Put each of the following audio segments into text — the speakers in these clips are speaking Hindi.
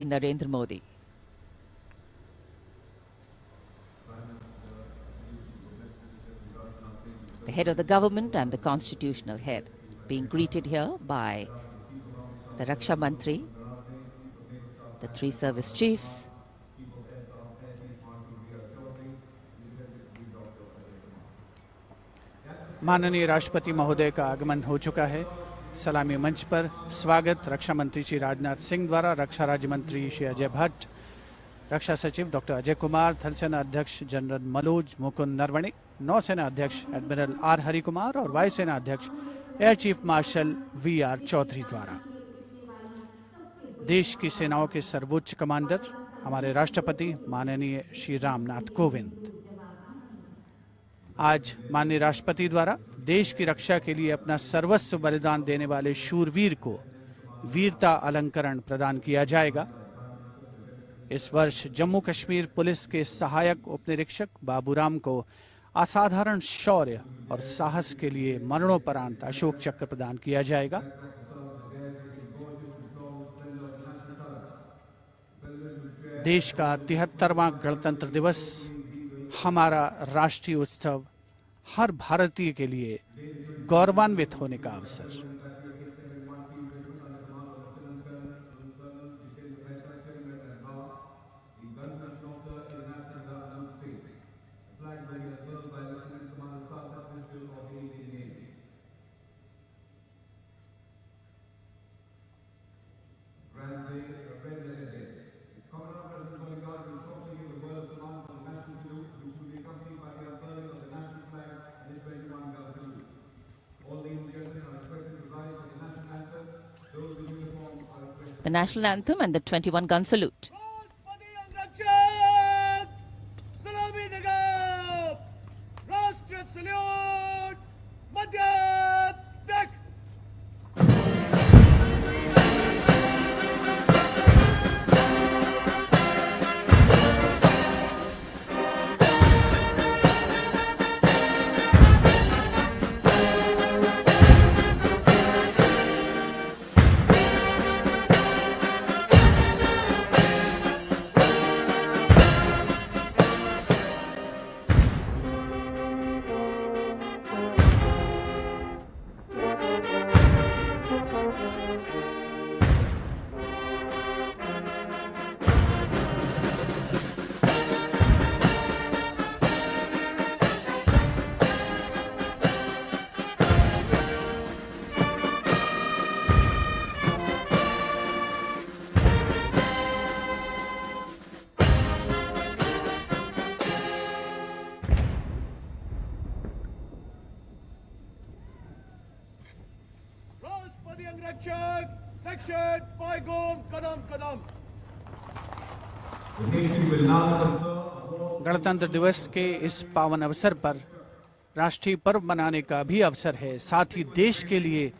Narendra Modi. The head of the government and the constitutional head being greeted here by the Raksha Mantri, the three service chiefs, माननीय राष्ट्रपति महोदय का आगमन हो चुका है। सलामी मंच पर स्वागत रक्षा मंत्री श्री राजनाथ सिंह द्वारा रक्षा राज्य मंत्री श्री अजय भट्ट, रक्षा सचिव डॉक्टर अजय कुमार, थल सेना अध्यक्ष जनरल मनोज मुकुंद नरवणे, नौसेना अध्यक्ष एडमिरल आर हरि कुमार और वायुसेना अध्यक्ष air chief marshal V R. Chaudhari द्वारा। देश की सेनाओं के सर्वोच्च कमांडर हमारे राष्ट्रपति माननीय श्री रामनाथ कोविंद आज माननीय राष्ट्रपति द्वारा देश की रक्षा के लिए अपना सर्वस्व बलिदान देने वाले शूरवीर को वीरता अलंकरण प्रदान किया जाएगा। इस वर्ष जम्मू कश्मीर पुलिस के सहायक उपनिरीक्षक बाबूराम को असाधारण शौर्य और साहस के लिए मरणोपरांत अशोक चक्र प्रदान किया जाएगा। देश का 73वां गणतंत्र दिवस हमारा राष्ट्रीय उत्सव हर भारतीय के लिए गौरवान्वित होने का अवसर। the national anthem and the 21-gun salute. गणतंत्र दिवस के इस पावन अवसर पर राष्ट्रीय पर्व मनाने का भी अवसर है। साथ ही देश के लिए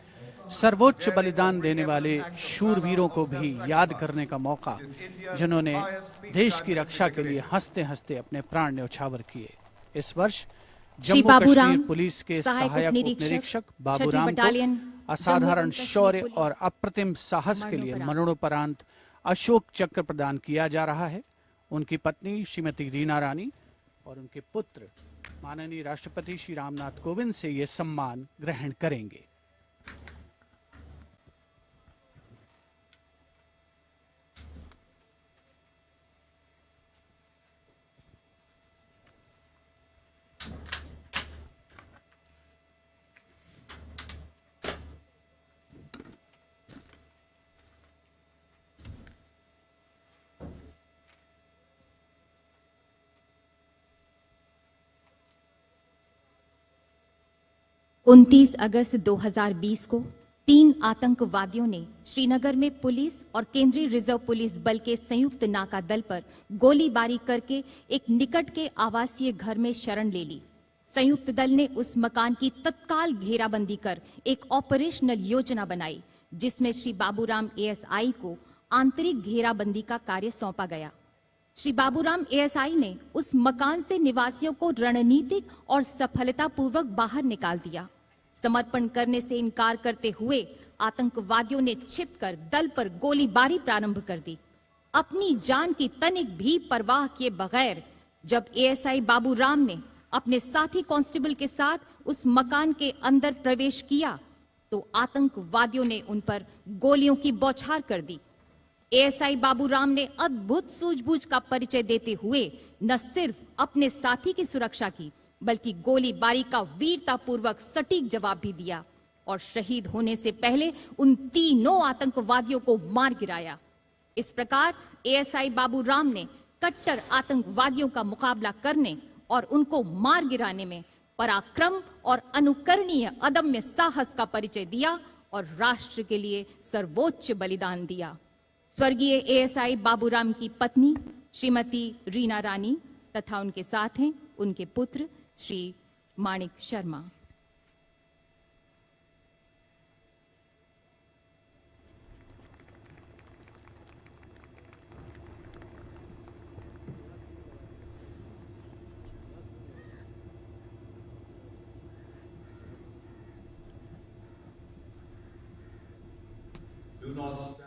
सर्वोच्च बलिदान देने वाले शूरवीरों को भी याद करने का मौका, जिन्होंने देश की रक्षा के लिए हंसते हंसते अपने प्राण न्यौछावर किए। इस वर्ष जम्मू कश्मीर पुलिस के सहायक उपनिरीक्षक बाबूराम को असाधारण शौर्य और अप्रतिम साहस के लिए मरणोपरांत अशोक चक्र प्रदान किया जा रहा है। उनकी पत्नी श्रीमती रीना रानी और उनके पुत्र माननीय राष्ट्रपति श्री रामनाथ कोविंद से ये सम्मान ग्रहण करेंगे। उनतीस अगस्त 2020 को 3 आतंकवादियों ने श्रीनगर में पुलिस और केंद्रीय रिजर्व पुलिस बल के संयुक्त नाका दल पर गोलीबारी करके एक निकट के आवासीय घर में शरण ले ली। संयुक्त दल ने उस मकान की तत्काल घेराबंदी कर एक ऑपरेशनल योजना बनाई, जिसमें श्री बाबूराम एएसआई को आंतरिक घेराबंदी का कार्य सौंपा गया। श्री बाबूराम एएसआई ने उस मकान से निवासियों को रणनीतिक और सफलतापूर्वक बाहर निकाल दिया। समर्पण करने से इनकार करते हुए आतंकवादियों ने छिपकर दल पर गोलीबारी प्रारंभ कर दी। अपनी जान की तनिक भी परवाह किए बगैर जब एएसआई बाबूराम ने अपने साथी कांस्टेबल के साथ उस मकान के अंदर प्रवेश किया तो आतंकवादियों ने उन पर गोलियों की बौछार कर दी। एएसआई बाबूराम ने अद्भुत सूझबूझ का परिचय देते हुए न सिर्फ अपने साथी की सुरक्षा की बल्कि गोलीबारी का वीरतापूर्वक सटीक जवाब भी दिया और शहीद होने से पहले उन तीनों आतंकवादियों को मार गिराया। इस प्रकार एएसआई बाबूराम ने कट्टर आतंकवादियों का मुकाबला करने और उनको मार गिराने में पराक्रम और अनुकरणीय अदम्य साहस का परिचय दिया और राष्ट्र के लिए सर्वोच्च बलिदान दिया। स्वर्गीय एएसआई बाबूराम की पत्नी श्रीमती रीना रानी तथा उनके साथ हैं उनके पुत्र श्री माणिक Sharma. Do not stand.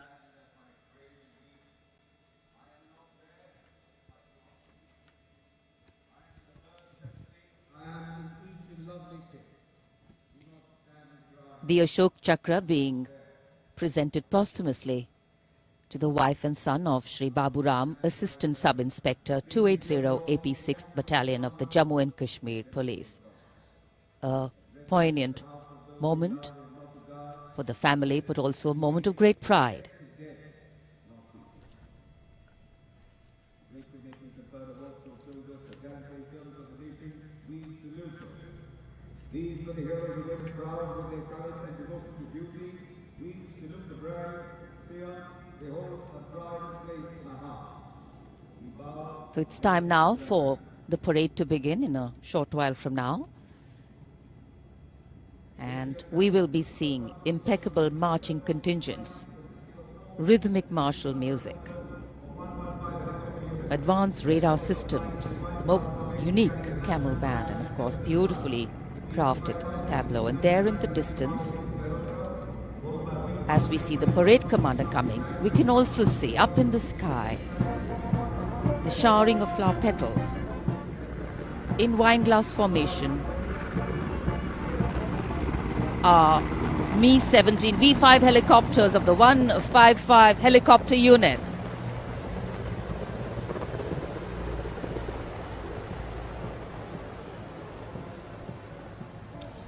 The Ashok Chakra being presented posthumously to the wife and son of Shri Baburam, Assistant Sub-Inspector 280 AP 6th Battalion of the Jammu and Kashmir Police. A poignant moment for the family, but also a moment of great pride. These were the heroes who went proud with their courage and devotion to duty. We salute the brave, fear, they hold a pride place in our hearts. We bow. So it's time now for the parade to begin in a short while from now. And we will be seeing impeccable marching contingents, rhythmic martial music, advanced radar systems, unique camel band, and of course beautifully crafted tableau. And there in the distance, as we see the parade commander coming, we can also see up in the sky the showering of flower petals in wineglass formation are Mi-17 V5 helicopters of the 155 helicopter unit.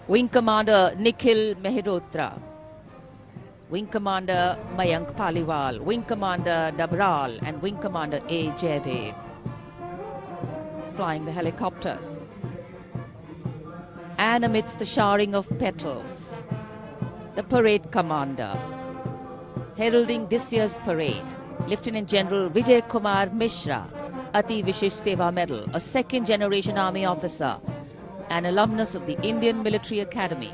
Wing Commander Nikhil Mehrotra, Wing Commander Mayank Paliwal, Wing Commander Dabral and Wing Commander A. Jaydev flying the helicopters. And amidst the showering of petals, the parade commander, heralding this year's parade, Lieutenant General Vijay Kumar Mishra, Ati Vishesh Seva Medal, a second-generation army officer, an alumnus of the Indian Military Academy,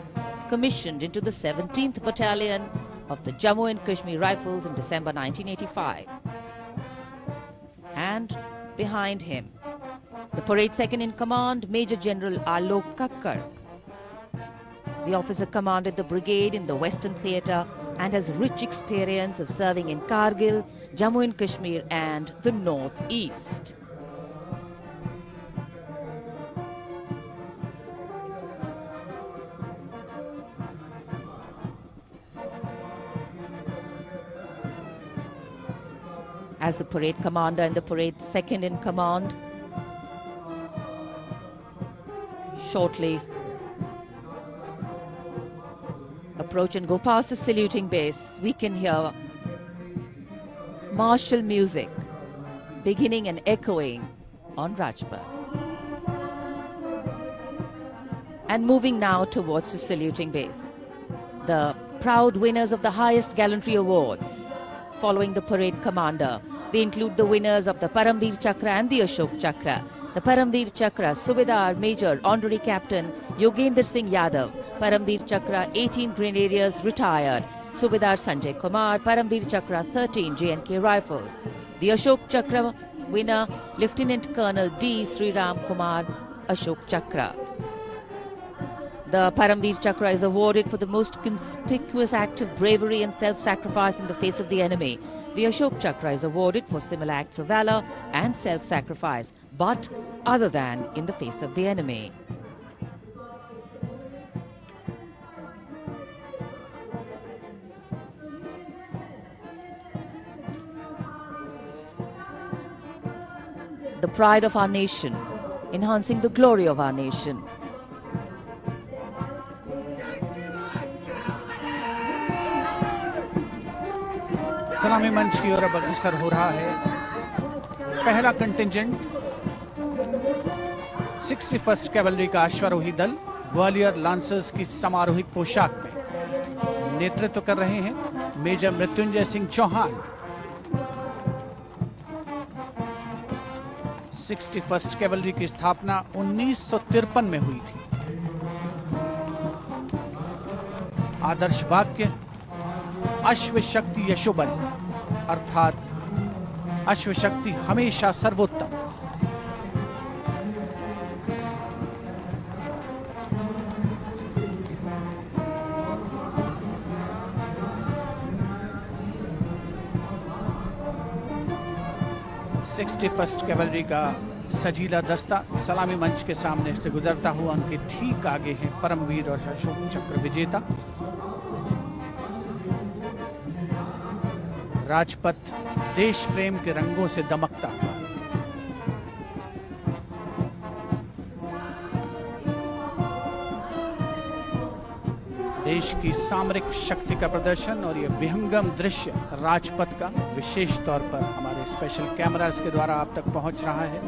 commissioned into the 17th Battalion of the Jammu and Kashmir Rifles in December 1985. And behind him, the parade second-in-command, Major General Alok Kakkar. The officer commanded the brigade in the Western Theatre and has rich experience of serving in Kargil, Jammu and Kashmir and the North-East. As the parade commander and the parade second-in-command shortly approach and go past the saluting base, we can hear martial music beginning and echoing on Rajpath. And moving now towards the saluting base, the proud winners of the highest gallantry awards following the parade commander. They include the winners of the Paramveer Chakra and the Ashok Chakra. The Paramveer Chakra, Subedar Major Honorary Captain Yogendra Singh Yadav. Paramveer Chakra, 18 Grenadiers retired. Subedar Sanjay Kumar, Paramveer Chakra, 13 J&K Rifles. The Ashok Chakra winner, Lieutenant Colonel D. Sriram Kumar, Ashok Chakra. The Paramveer Chakra is awarded for the most conspicuous act of bravery and self-sacrifice in the face of the enemy. The Ashok Chakra is awarded for similar acts of valor and self-sacrifice, but other than in the face of the enemy. The pride of our nation, enhancing the glory of our nation. सलामी मंच की ओर अब अग्रसर हो रहा है पहला कंटिंजेंट 61st कैवलरी का अश्वारोही दल ग्वालियर लांसर्स की समारोहिक पोशाक में नेतृत्व कर रहे हैं major Mrityunjay Singh Chauhan. 61st cavalry की स्थापना 1953 में हुई थी। आदर्श वाक्य अश्व शक्ति यशोबल, अर्थात अश्व शक्ति हमेशा सर्वोत्तम। फर्स्ट कैवलरी का सजीला दस्ता सलामी मंच के सामने से गुजरता हुआ उनके ठीक आगे हैं परमवीर और अशोक चक्र विजेता राजपथ देश प्रेम के रंगों से दमकता हुआ। देश की सामरिक शक्ति का प्रदर्शन और ये विहंगम दृश्य राजपथ का विशेष तौर पर हमारे स्पेशल कैमरास के द्वारा आप तक पहुंच रहा है।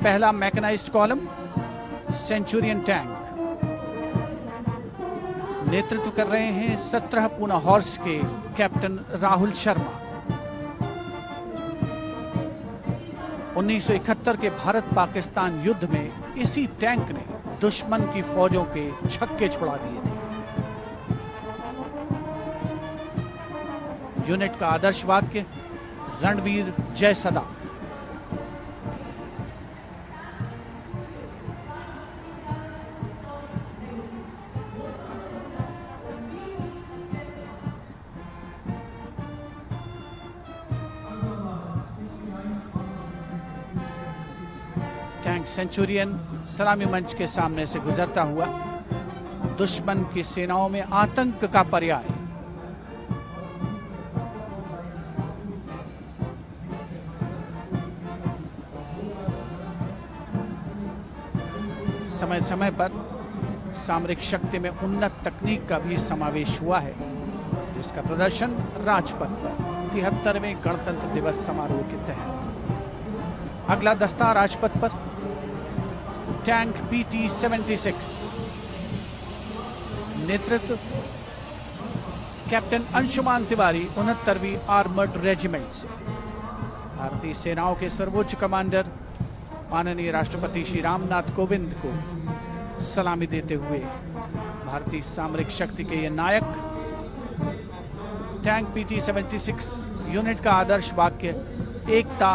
पहला मैकेनाइज्ड कॉलम सेंचुरियन टैंक नेतृत्व कर रहे हैं 17 पूना हॉर्स के कैप्टन राहुल शर्मा। 1971 के भारत पाकिस्तान युद्ध में इसी टैंक ने दुश्मन की फौजों के छक्के छुड़ा दिए थे। यूनिट का आदर्श वाक्य रणवीर जय सदा। टैंक सेंचुरियन सलामी मंच के सामने से गुजरता हुआ दुश्मन की सेनाओं में आतंक का पर्याय। समय समय पर सामरिक शक्ति में उन्नत तकनीक का भी समावेश हुआ है, जिसका प्रदर्शन राजपथ पर 73वें गणतंत्र दिवस समारोह के तहत। अगला दस्ता राजपथ पर टैंक PT-76 नेतृत्व कैप्टन अंशुमान तिवारी 69वीं आर्मर्ड रेजिमेंट से। भारतीय सेनाओं के सर्वोच्च कमांडर माननीय राष्ट्रपति श्री रामनाथ कोविंद को सलामी देते हुए भारतीय सामरिक शक्ति के ये नायक। टैंक PT-76 यूनिट का आदर्श वाक्य एकता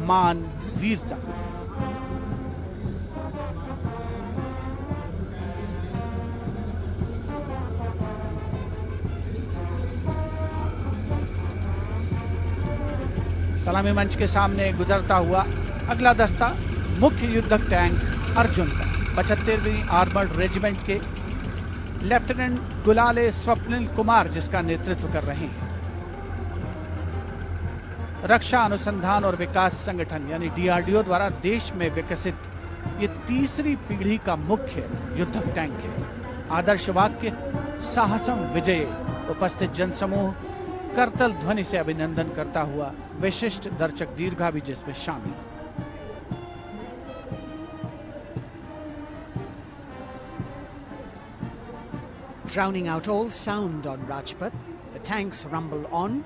मान वीरता। सलामी मंच के सामने गुजरता हुआ अगला दस्ता मुख्य युद्धक टैंक अर्जुन का 75वीं आर्मर्ड रेजिमेंट के लेफ्टिनेंट गुलाले स्वप्निल कुमार जिसका नेतृत्व कर रहे हैं। रक्षा अनुसंधान और विकास संगठन यानी DRDO द्वारा देश में विकसित ये तीसरी पीढ़ी का मुख्य युद्धक टैंक है। आदर्श वाक्य साहसम विजय। उपस्थित जनसमूह करतल ध्वनि से अभिनंदन करता हुआ विशिष्ट दर्शक दीर्घा भी जिसमें शामिल। Drowning out all sound on Rajpath, the tanks rumble on,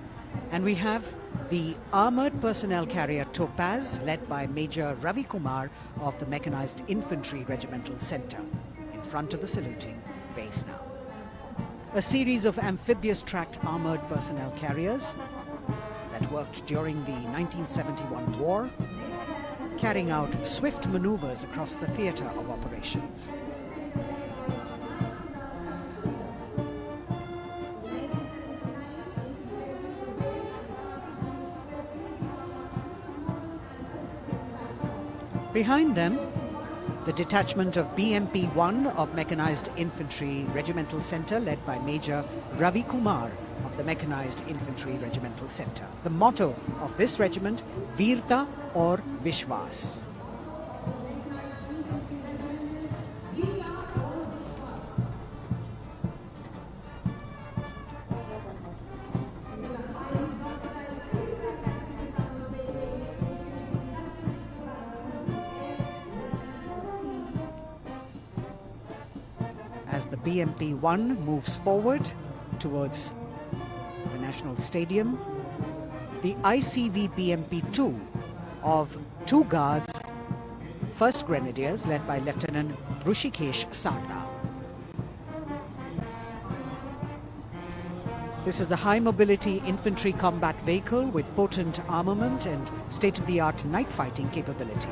and we have the armored personnel carrier Topaz, led by Major Ravi Kumar of the Mechanized Infantry Regimental Center, in front of the saluting base now. A series of amphibious tracked armored personnel carriers that worked during the 1971 war, carrying out swift maneuvers across the theatre of operations. Behind them, the detachment of BMP-1 of Mechanized Infantry Regimental Centre led by Major Ravi Kumar of the Mechanized Infantry Regimental Centre. The motto of this regiment, Veerta aur Vishwas. As the BMP-1 moves forward towards the National Stadium, the ICV BMP-2 of 2 Guards, 1st Grenadiers led by Lieutenant Rushikesh Sarda. This is a high-mobility infantry combat vehicle with potent armament and state-of-the-art night fighting capability.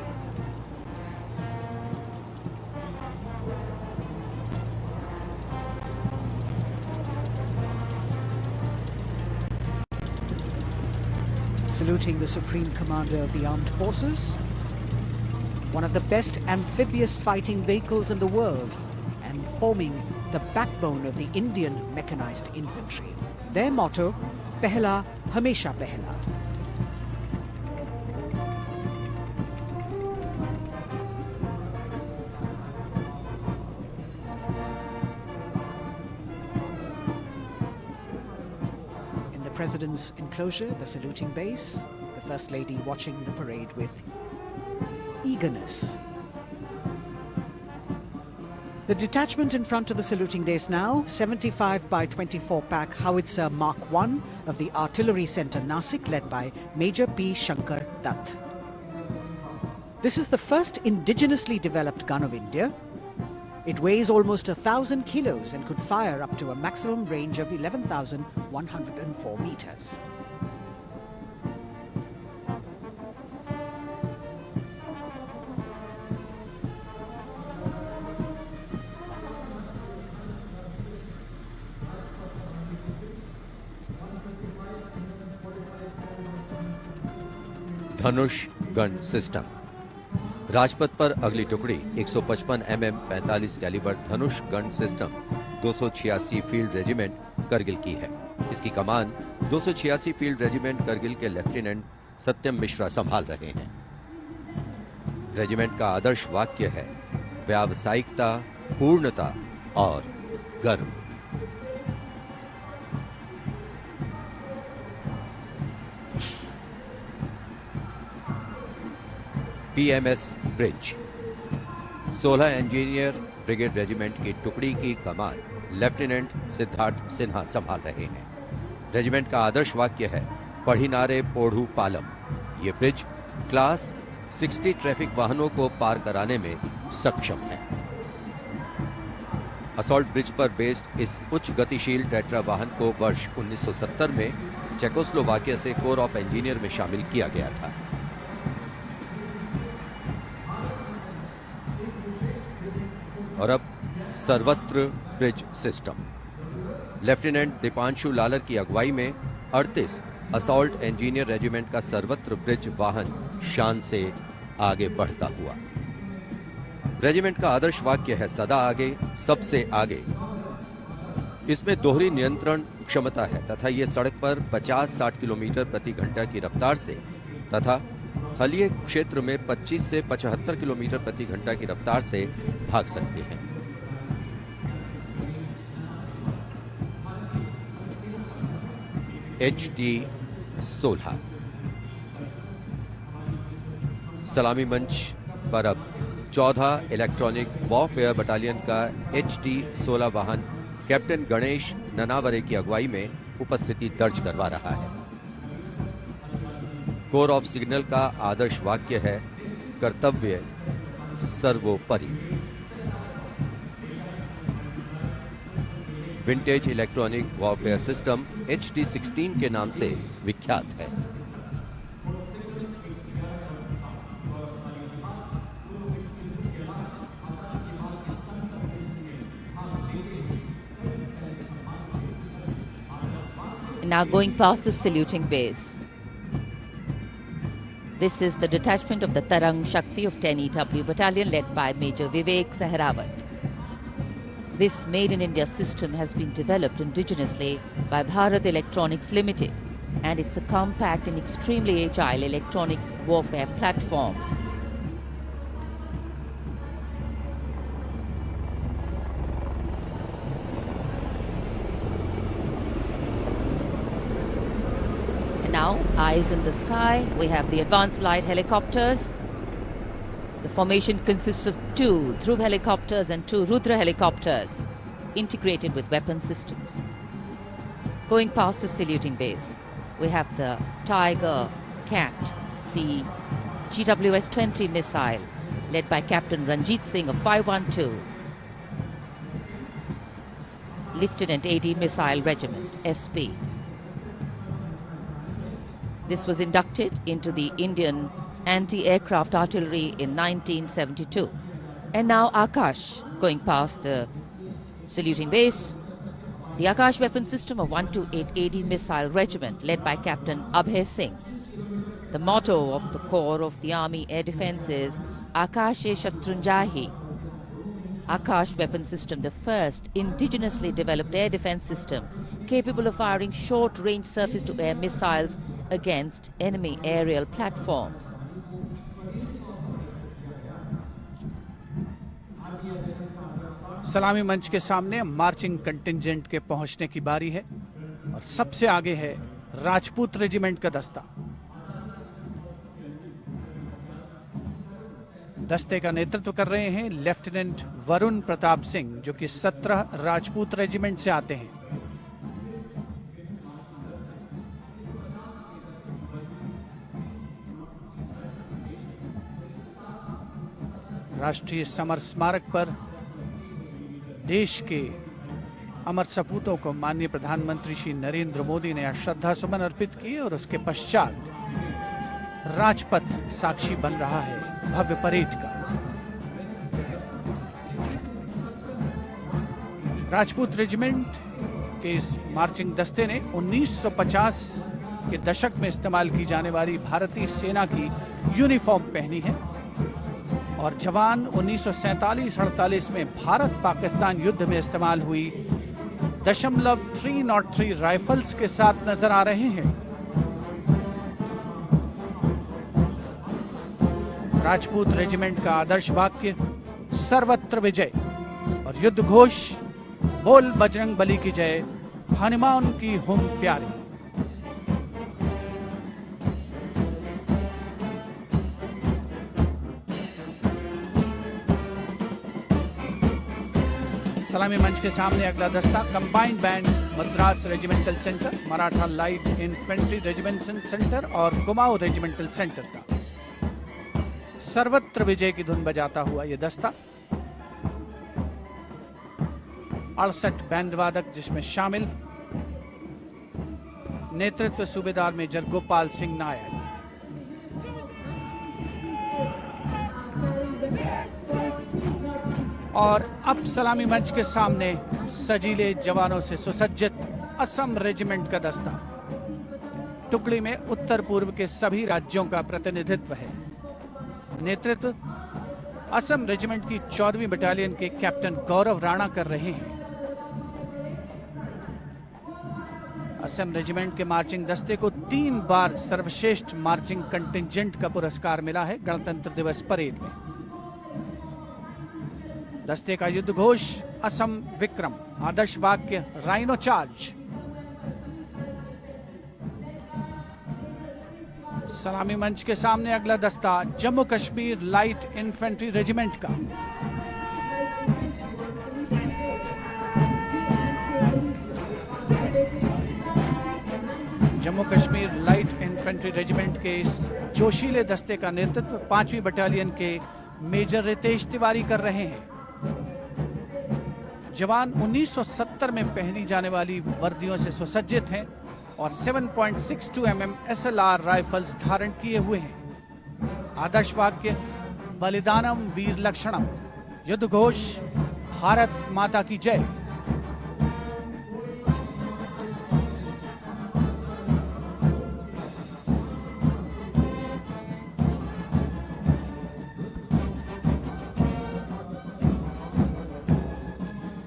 Saluting the Supreme Commander of the Armed Forces, one of the best amphibious fighting vehicles in the world and forming the backbone of the Indian Mechanized Infantry. Their motto, Pehla Hamesha Pehla. President's enclosure, the saluting base, the First Lady watching the parade with eagerness. The detachment in front of the saluting base now, 75 by 24 pack howitzer Mark I of the Artillery Centre Nasik led by Major P. Shankar Dutt. This is the first indigenously developed gun of India. It weighs almost 1,000 kilos and could fire up to a maximum range of 11,104 meters. Dhanush gun system. Rajpath पर अगली टुकड़ी 155 mm 45 calibre Dhanush gun system 286 field regiment Kargil की है। इसकी कमान 286 फील्ड रेजिमेंट करगिल के लेफ्टिनेंट सत्यम मिश्रा संभाल रहे हैं। रेजिमेंट का आदर्श वाक्य है व्यावसायिकता, पूर्णता और गर्व। PMS bridge 16 engineer brigade regiment की टुकड़ी की कमान लेफ्टिनेंट सिद्धार्थ सिन्हा संभाल रहे हैं। रेजिमेंट का आदर्श वाक्य है पढ़िनारे पोढ़ू पालम। ये ब्रिज क्लास 60 ट्रैफिक वाहनों को पार कराने में सक्षम है। असॉल्ट ब्रिज पर बेस्ड इस उच्च गतिशील टेट्रा वाहन को वर्ष 1970 में चेकोस्लोवाकिया से कोर ऑफ इंजीनियर में शामिल किया गया था। और अब सर्वत्र bridge system. Lieutenant Deepanshu Lalor की अगुवाई में 38 असॉल्ट इंजीनियर रेजिमेंट का सर्वत्र ब्रिज वाहन शान से आगे बढ़ता हुआ। रेजिमेंट का आदर्श वाक्य है सदा आगे, सबसे आगे। इसमें दोहरी नियंत्रण क्षमता है तथा ये सड़क पर 50-60 किलोमीटर प्रति घंटा की रफ्तार से तथा थलीय क्षेत्र में 25 से 75 किलोमीटर प्रति घंटा की रफ्तार से भाग सकते हैं। HT-16 सलामी मंच पर अब 14 इलेक्ट्रॉनिक वॉरफेयर बटालियन का HT-16 वाहन कैप्टन गणेश ननावरे की अगुवाई में उपस्थिति दर्ज करवा रहा है। कोर ऑफ सिग्नल का आदर्श वाक्य है कर्तव्य सर्वोपरि। Vintage electronic warfare system HT-16 के नाम से विख्यात है। Now going past the saluting base. This is the detachment of the Tarang Shakti of 10 EW Battalion led by Major Vivek Sehrawat. This Made in India system has been developed indigenously by Bharat Electronics Limited, and it's a compact and extremely agile electronic warfare platform. And now, eyes in the sky, we have the advanced light helicopters. The formation consists of 2 Dhruv helicopters and 2 Rudra helicopters, integrated with weapon systems. Going past the saluting base, we have the Tiger Cat C GWS-20 missile, led by Captain Ranjit Singh of 512 Lieutenant AD Missile Regiment, SP. This was inducted into the Indian Anti-Aircraft Artillery in 1972. And now Akash, going past the saluting base, the Akash weapon system of 128 AD Missile Regiment, led by Captain Abhay Singh. The motto of the Corps of the Army Air Defence is Akashe Shatrunjahi. Akash weapon system, the first indigenously developed air defence system capable of firing short-range surface-to-air missiles against enemy aerial platforms. सलामी मंच के सामने मार्चिंग कंटिंजेंट के पहुंचने की बारी है और सबसे आगे है राजपूत रेजिमेंट का दस्ता। दस्ते का नेतृत्व कर रहे हैं लेफ्टिनेंट वरुण प्रताप सिंह, जो कि 17 राजपूत रेजिमेंट से आते हैं। राष्ट्रीय समर स्मारक पर देश के अमर सपूतों को माननीय प्रधानमंत्री श्री नरेंद्र मोदी ने श्रद्धा सुमन अर्पित किए और उसके पश्चात राजपथ साक्षी बन रहा है भव्य परेड का। राजपूत रेजिमेंट के इस मार्चिंग दस्ते ने 1950 के दशक में इस्तेमाल की जाने वाली भारतीय सेना की यूनिफॉर्म पहनी है और जवान 1947-48 में भारत पाकिस्तान युद्ध में इस्तेमाल हुई .303 राइफल्स के साथ नजर आ रहे हैं। राजपूत रेजिमेंट का आदर्श वाक्य सर्वत्र विजय और युद्ध घोष बोल बजरंग बली की जय, हनुमान की हुम प्यारी। सलामी मंच के सामने अगला दस्ता combined band Madras regimental centre, Maratha light infantry regimental centre और कुमाऊं रेजिमेंटल सेंटर का सर्वत्र विजय की धुन बजाता हुआ यह दस्ता 68 बैंड वादक जिसमें शामिल नेतृत्व सूबेदार मेजर गोपाल सिंह नायक। और अब सलामी मंच के सामने सजीले जवानों से सुसज्जित असम रेजिमेंट का दस्ता। टुकड़ी में उत्तर पूर्व के सभी राज्यों का प्रतिनिधित्व है। नेतृत्व असम रेजिमेंट की 14वीं बटालियन के कैप्टन गौरव राणा कर रहे हैं। असम रेजिमेंट के मार्चिंग दस्ते को 3 बार सर्वश्रेष्ठ मार्चिंग कंटिंजेंट का पुरस्कार मिला है गणतंत्र दिवस परेड में। दस्ते का युद्ध घोष असम विक्रम, आदर्श वाक्य राइनो चार्ज। सलामी मंच के सामने अगला दस्ता Jammu Kashmir light infantry regiment का। Jammu Kashmir light infantry regiment के इस जोशीले दस्ते का नेतृत्व 5वीं बटालियन के मेजर रितेश तिवारी कर रहे हैं। जवान 1970 में पहनी जाने वाली वर्दियों से सुसज्जित हैं और 7.62 mm SLR राइफल्स धारण किए हुए हैं। आदर्श वाक्य बलिदानम वीर लक्षणम, युद्ध घोष भारत माता की जय।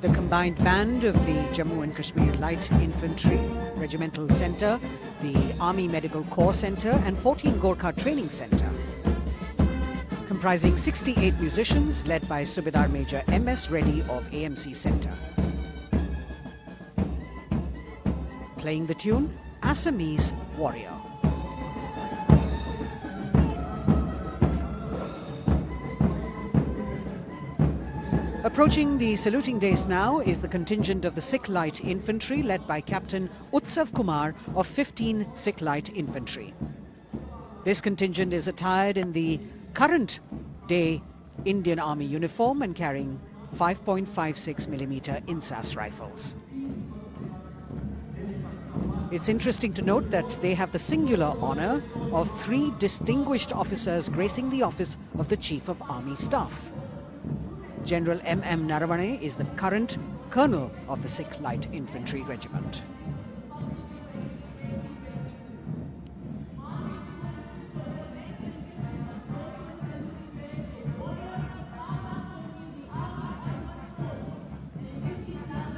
The combined band of the Jammu and Kashmir Light Infantry Regimental Centre, the Army Medical Corps Centre and 14 Gorkha Training Centre. Comprising 68 musicians led by Subedar Major M.S. Reddy of AMC Centre. Playing the tune, Assamese Warrior. Approaching the saluting dais now is the contingent of the Sikh Light Infantry led by Captain Utsav Kumar of 15 Sikh Light Infantry. This contingent is attired in the current day Indian Army uniform and carrying 5.56mm INSAS rifles. It's interesting to note that they have the singular honor of 3 distinguished officers gracing the office of the Chief of Army Staff. General M.M. Naravane is the current colonel of the Sikh Light Infantry Regiment.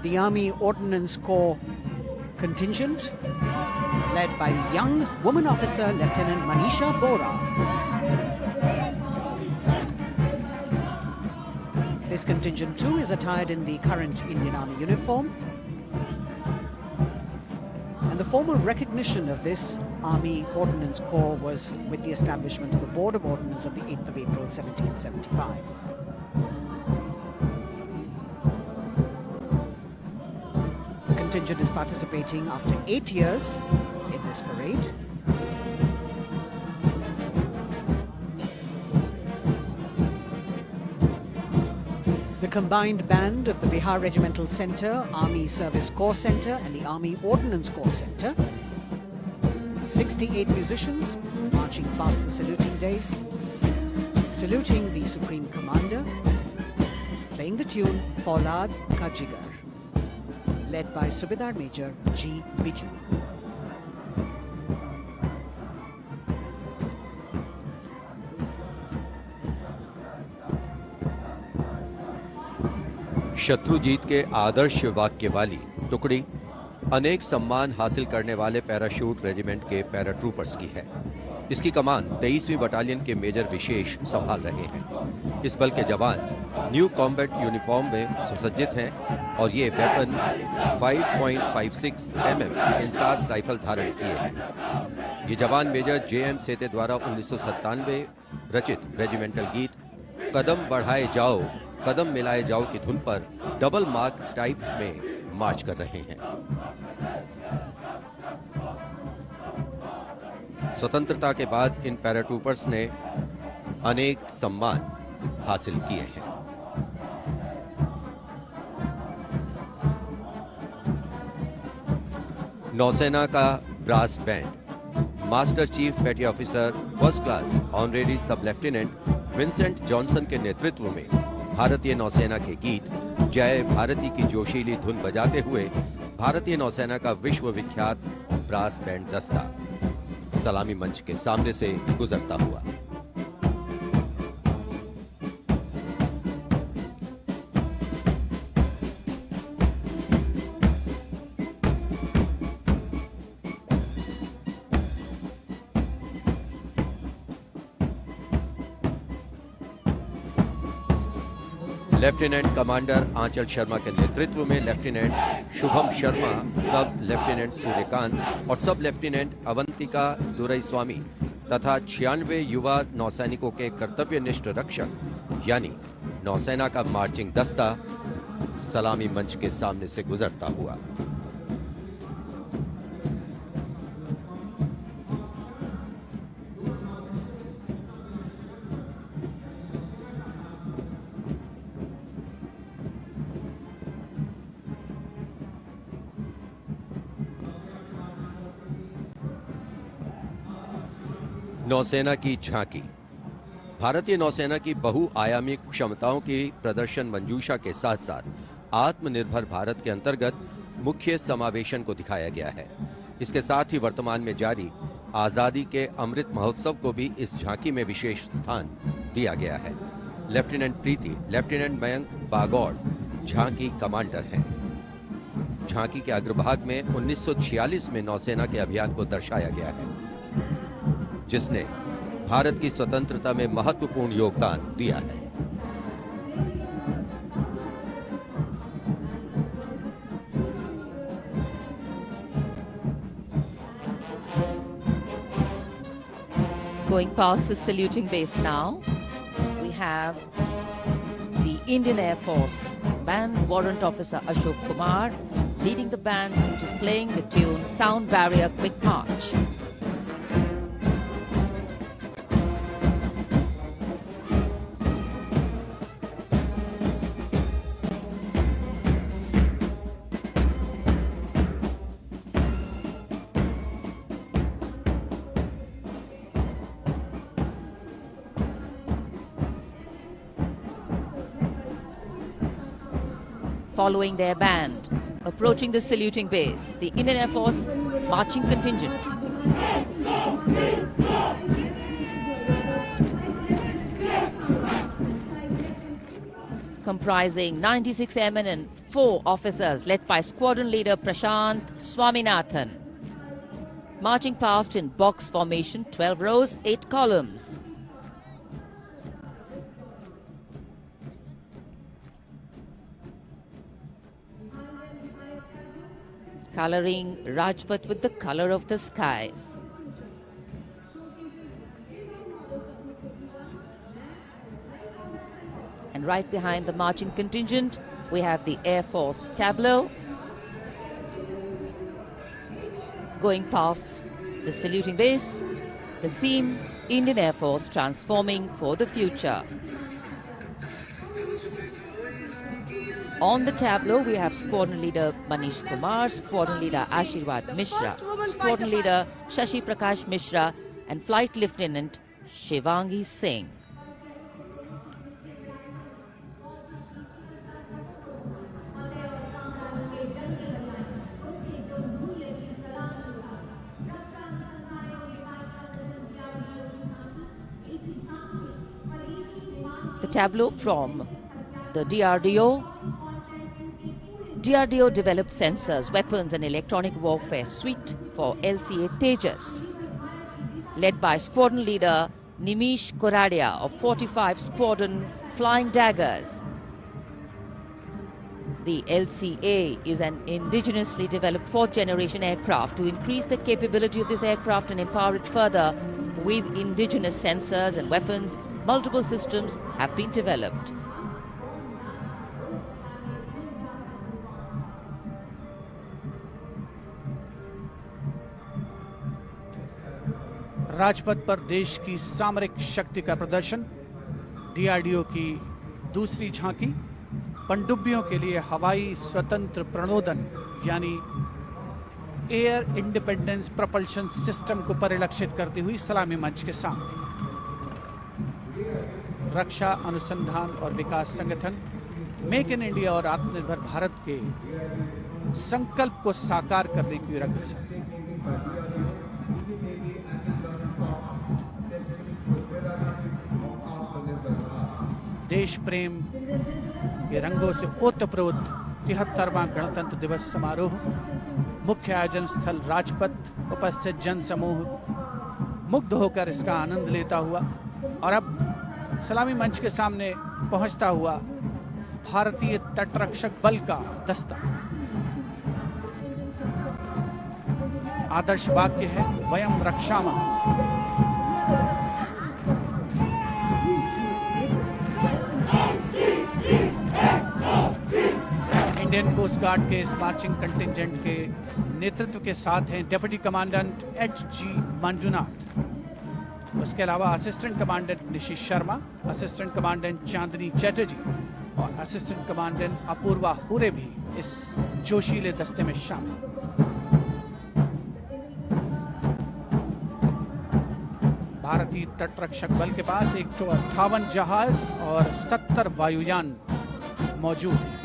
The Army Ordnance Corps contingent, led by young woman officer Lieutenant Manisha Bora. This contingent too is attired in the current Indian Army uniform. And the formal recognition of this Army Ordnance Corps was with the establishment of the Board of Ordnance on the 8th of April 1775. The contingent is participating after 8 years in this parade. The combined band of the Bihar Regimental Centre, Army Service Corps Centre and the Army Ordnance Corps Centre. 68 musicians marching past the saluting dais, saluting the Supreme Commander, playing the tune Faulad Ka Jigar, led by Subedar Major G. Biju. Shatrujeet के आदर्श वाक्य वाली टुकड़ी अनेक सम्मान हासिल करने वाले पैराशूट रेजिमेंट के पैराट्रूपर्स की है। इसकी कमान 23वीं बटालियन के मेजर विशेष संभाल रहे हैं। इस बल के जवान न्यू कॉम्बैट यूनिफॉर्म में सुसज्जित हैं और ये वेपन 5.56 mm इंसास राइफल धारण किए हैं। ये जवान मेजर जे.एम. सेते द्वारा 1997 रचित रेजिमेंटल गीत कदम बढ़ाए जाओ कदम मिलाए जाओ की धुन पर डबल मार्क टाइप में मार्च कर रहे हैं। स्वतंत्रता के बाद इन पैराट्रूपर्स ने अनेक सम्मान हासिल किए हैं। नौसेना का ब्रास बैंड मास्टर चीफ पेटी ऑफिसर फर्स्ट क्लास ऑनरेरी सब लेफ्टिनेंट विंसेंट जॉनसन के नेतृत्व में भारतीय नौसेना के गीत जय भारती की जोशीली धुन बजाते हुए भारतीय नौसेना का विश्व विख्यात ब्रास बैंड दस्ता सलामी मंच के सामने से गुजरता हुआ। लेफ्टिनेंट कमांडर आंचल शर्मा के नेतृत्व में लेफ्टिनेंट शुभम शर्मा, सब लेफ्टिनेंट सूर्यकांत और सब लेफ्टिनेंट अवंतिका दुरईस्वामी तथा 96 युवा नौसैनिकों के कर्तव्यनिष्ठ रक्षक यानी नौसेना का मार्चिंग दस्ता सलामी मंच के सामने से गुजरता हुआ। नौसेना की झांकी भारतीय नौसेना की बहुआयामी क्षमताओं की प्रदर्शन मंजूषा के साथ साथ आत्मनिर्भर भारत के अंतर्गत मुख्य समावेशन को दिखाया गया है। इसके साथ ही वर्तमान में जारी आजादी के अमृत महोत्सव को भी इस झांकी में विशेष स्थान दिया गया है। लेफ्टिनेंट प्रीति, लेफ्टिनेंट मयंक बागौड़, झांकी कमांडर हैं। झांकी के अग्रभाग में 1946 में नौसेना के अभियान को दर्शाया गया है, जिसने भारत की स्वतंत्रता में महत्वपूर्ण योगदान दिया है। Going past the saluting base now, we have the Indian Air Force Band Warrant Officer Ashok Kumar leading the band, which is playing the tune Sound Barrier Quick March. Following their band, approaching the saluting base, the Indian Air Force marching contingent. Comprising 96 airmen and 4 officers led by squadron leader Prashant Swaminathan. Marching past in box formation, 12 rows, 8 columns. Coloring Rajpath with the color of the skies. And right behind the marching contingent, we have the Air Force tableau. Going past the saluting base, the theme, Indian Air Force transforming for the future. On the tableau, we have Squadron Leader Manish Kumar, Squadron Leader Ashirwad Mishra, Squadron Leader Shashi Prakash Mishra, and Flight Lieutenant Shivangi Singh. The tableau from the DRDO. DRDO developed sensors, weapons and electronic warfare suite for LCA Tejas, led by Squadron Leader Nimish Koradia of 45 Squadron Flying Daggers. The LCA is an indigenously developed 4th generation aircraft. To increase the capability of this aircraft and empower it further with indigenous sensors and weapons, multiple systems have been developed. Rajpath पर देश की सामरिक शक्ति का प्रदर्शन, डीआरडीओ की दूसरी झांकी, पनडुब्बियों के लिए हवाई स्वतंत्र प्रणोदन यानी एयर इंडिपेंडेंस प्रपल्शन सिस्टम को परिलक्षित करती हुई सलामी मंच के सामने। रक्षा अनुसंधान और विकास संगठन मेक इन इंडिया और आत्मनिर्भर भारत के संकल्प को साकार करने की रक्षा, देश प्रेम के रंगों से ओतप्रोत 73वां गणतंत्र दिवस समारोह, मुख्य आयोजन स्थल राजपथ, उपस्थित जन समूह मुग्ध होकर इसका आनंद लेता हुआ और अब सलामी मंच के सामने पहुंचता हुआ भारतीय तटरक्षक बल का दस्ता। आदर्श वाक्य है वयम रक्षामः। इंडियन कोस्ट गार्ड के इस मार्चिंग कंटिंजेंट के नेतृत्व के साथ हैं डिप्टी कमांडेंट एच.जी. मंजुनाथ, उसके अलावा असिस्टेंट कमांडेंट निशित शर्मा, असिस्टेंट कमांडेंट चांदनी चैटर्जी और असिस्टेंट कमांडेंट अपूर्वा हुरे भी इस जोशीले दस्ते में शामिल। भारतीय तटरक्षक बल के पास 158 जहाज और 70 वायुयान मौजूद हैं।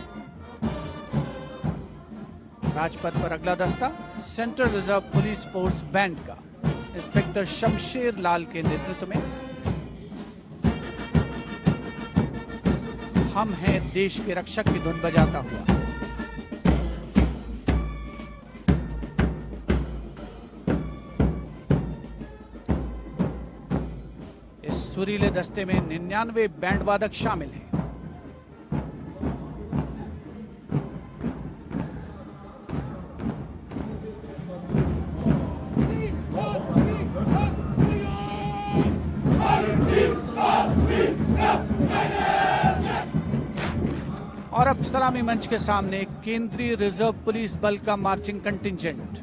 राजपथ पर अगला दस्ता central reserve police force band का इंस्पेक्टर शमशेर लाल के नेतृत्व में हम हैं देश के रक्षक की धुन बजाता हुआ। इस सुरीले दस्ते में 99 बैंड वादक शामिल हैं। और अब सलामी मंच के सामने केंद्रीय रिजर्व पुलिस बल का मार्चिंग कंटिंजेंट,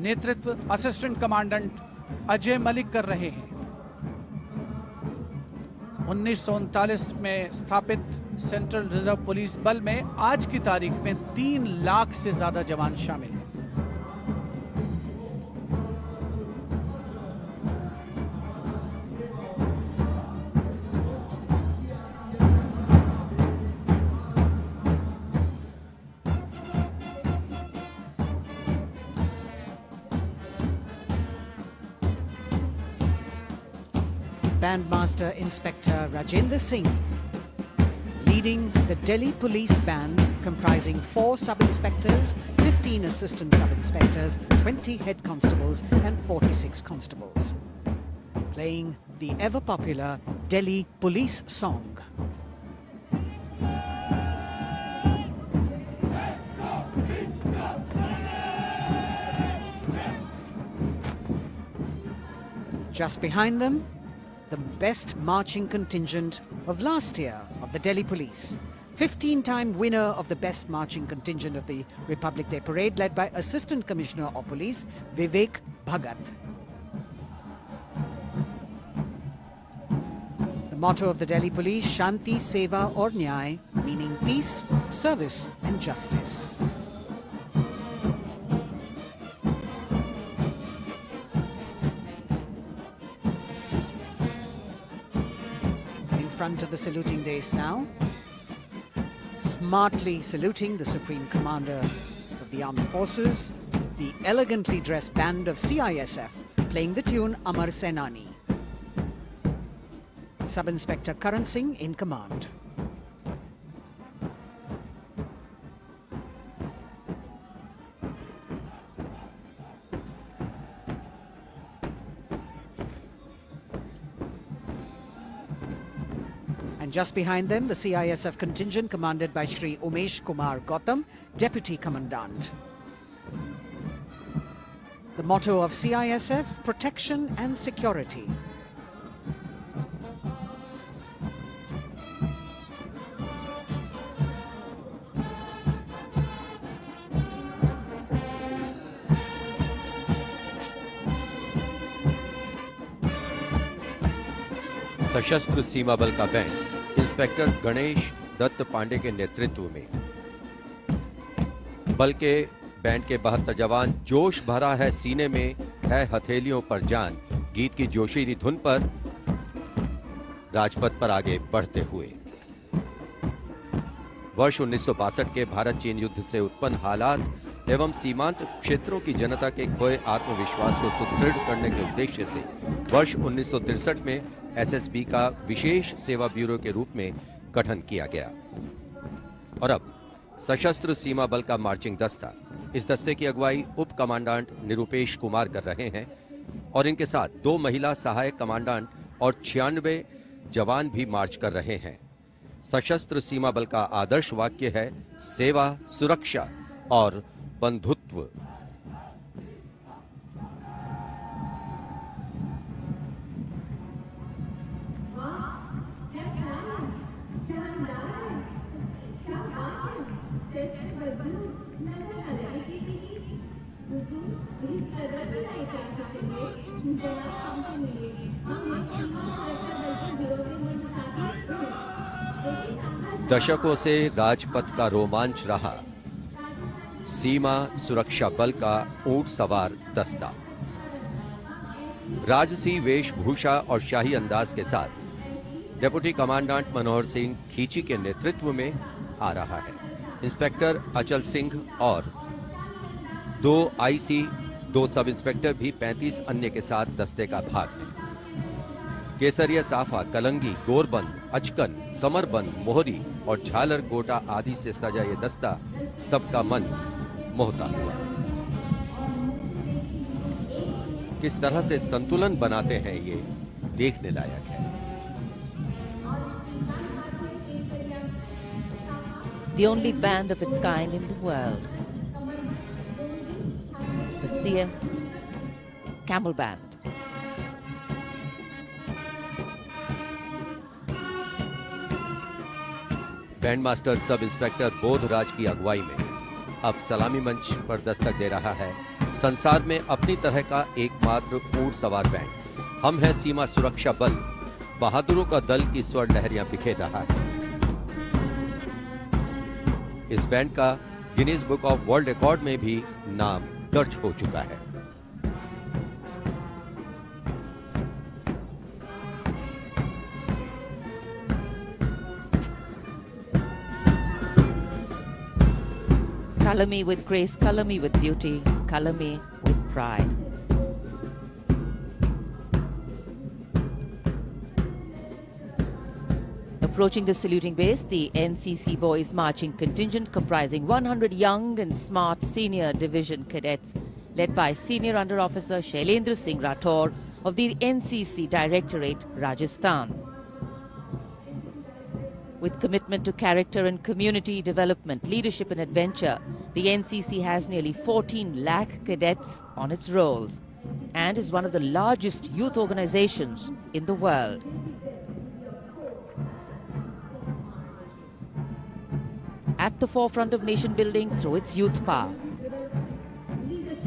नेतृत्व असिस्टेंट कमांडेंट अजय मलिक कर रहे हैं। 1939 में स्थापित सेंट्रल रिजर्व पुलिस बल में आज की तारीख में 3 लाख से ज्यादा जवान शामिल हैं। Bandmaster Inspector Rajendra Singh, leading the Delhi Police Band comprising 4 sub-inspectors, 15 assistant sub-inspectors, 20 head constables and 46 constables, playing the ever-popular Delhi Police song. Just behind them, the best marching contingent of last year of the Delhi Police. 15-time winner of the best marching contingent of the Republic Day Parade, led by Assistant Commissioner of Police Vivek Bhagat. The motto of the Delhi Police, Shanti, Seva aur Nyay, meaning peace, service and justice. Front of the saluting dais now, smartly saluting the Supreme Commander of the Armed Forces, the elegantly dressed band of CISF playing the tune Amar Senani. Sub-Inspector Karan Singh in command. And just behind them, the CISF contingent commanded by Shri Umesh Kumar Gautam, Deputy Commandant. The motto of CISF, protection and security. सशस्त्र सीमा बल का बैंड इंस्पेक्टर गणेश दत्त पांडे के नेतृत्व में, बल के बैंड के 72 जवान जोश भरा है सीने में है हथेलियों पर जान गीत की जोशीली धुन पर राजपथ पर आगे बढ़ते हुए। वर्ष 1962 के भारत चीन युद्ध से उत्पन्न हालात एवं सीमांत क्षेत्रों की जनता के खोए आत्मविश्वास को सुदृढ़ करने के उद्देश्य से वर्ष 1963 में एसएसबी का विशेष सेवा ब्यूरो के रूप में गठन किया गया। और अब सशस्त्र सीमा बल का मार्चिंग दस्ता, इस दस्ते की अगुवाई उप कमांडेंट निरुपेश कुमार कर रहे हैं और इनके साथ 2 महिला सहायक कमांडेंट और 96 जवान भी मार्च कर रहे हैं। सशस्त्र सीमा बल का आदर्श वाक्य है सेवा, सुरक्षा और बंधुत्व। दशकों से राजपथ का रोमांच रहा सीमा सुरक्षा बल का ऊंट सवार दस्ता राजसी वेशभूषा और शाही अंदाज के साथ डिप्टी कमांडेंट मनोहर सिंह खींची के नेतृत्व में आ रहा है। इंस्पेक्टर अचल सिंह और 2 आईसी, 2 सब इंस्पेक्टर भी 35 अन्य के साथ दस्ते का भाग है। केसरिया साफा, कलंगी, गोरबंद, अचकन, कमरबंद, मोहरी और झालर, गोटा आदि से सजा ये दस्ता सबका मन मोहता हुआ। किस तरह से संतुलन बनाते हैं ये देखने लायक है। The only band of its kind in the world, the CF Camel Band. Band master sub inspector Bodhraj की अगुवाई में अब सलामी मंच पर दस्तक दे रहा है संसार में अपनी तरह का एकमात्र ऊंट सवार बैंड। हम हैं सीमा सुरक्षा बल, बहादुरों का दल की स्वर लहरियां बिखेर रहा है। इस बैंड का Guinness book of world record में भी नाम दर्ज हो चुका है। Color me with grace, color me with beauty, color me with pride. Approaching the saluting base, the NCC Boys Marching Contingent comprising 100 young and smart senior division cadets led by Senior Under Officer Shailendra Singh Rathore of the NCC Directorate, Rajasthan. With commitment to character and community development, leadership and adventure, the NCC has nearly 14 lakh cadets on its rolls and is one of the largest youth organizations in the world. At the forefront of nation building through its youth power,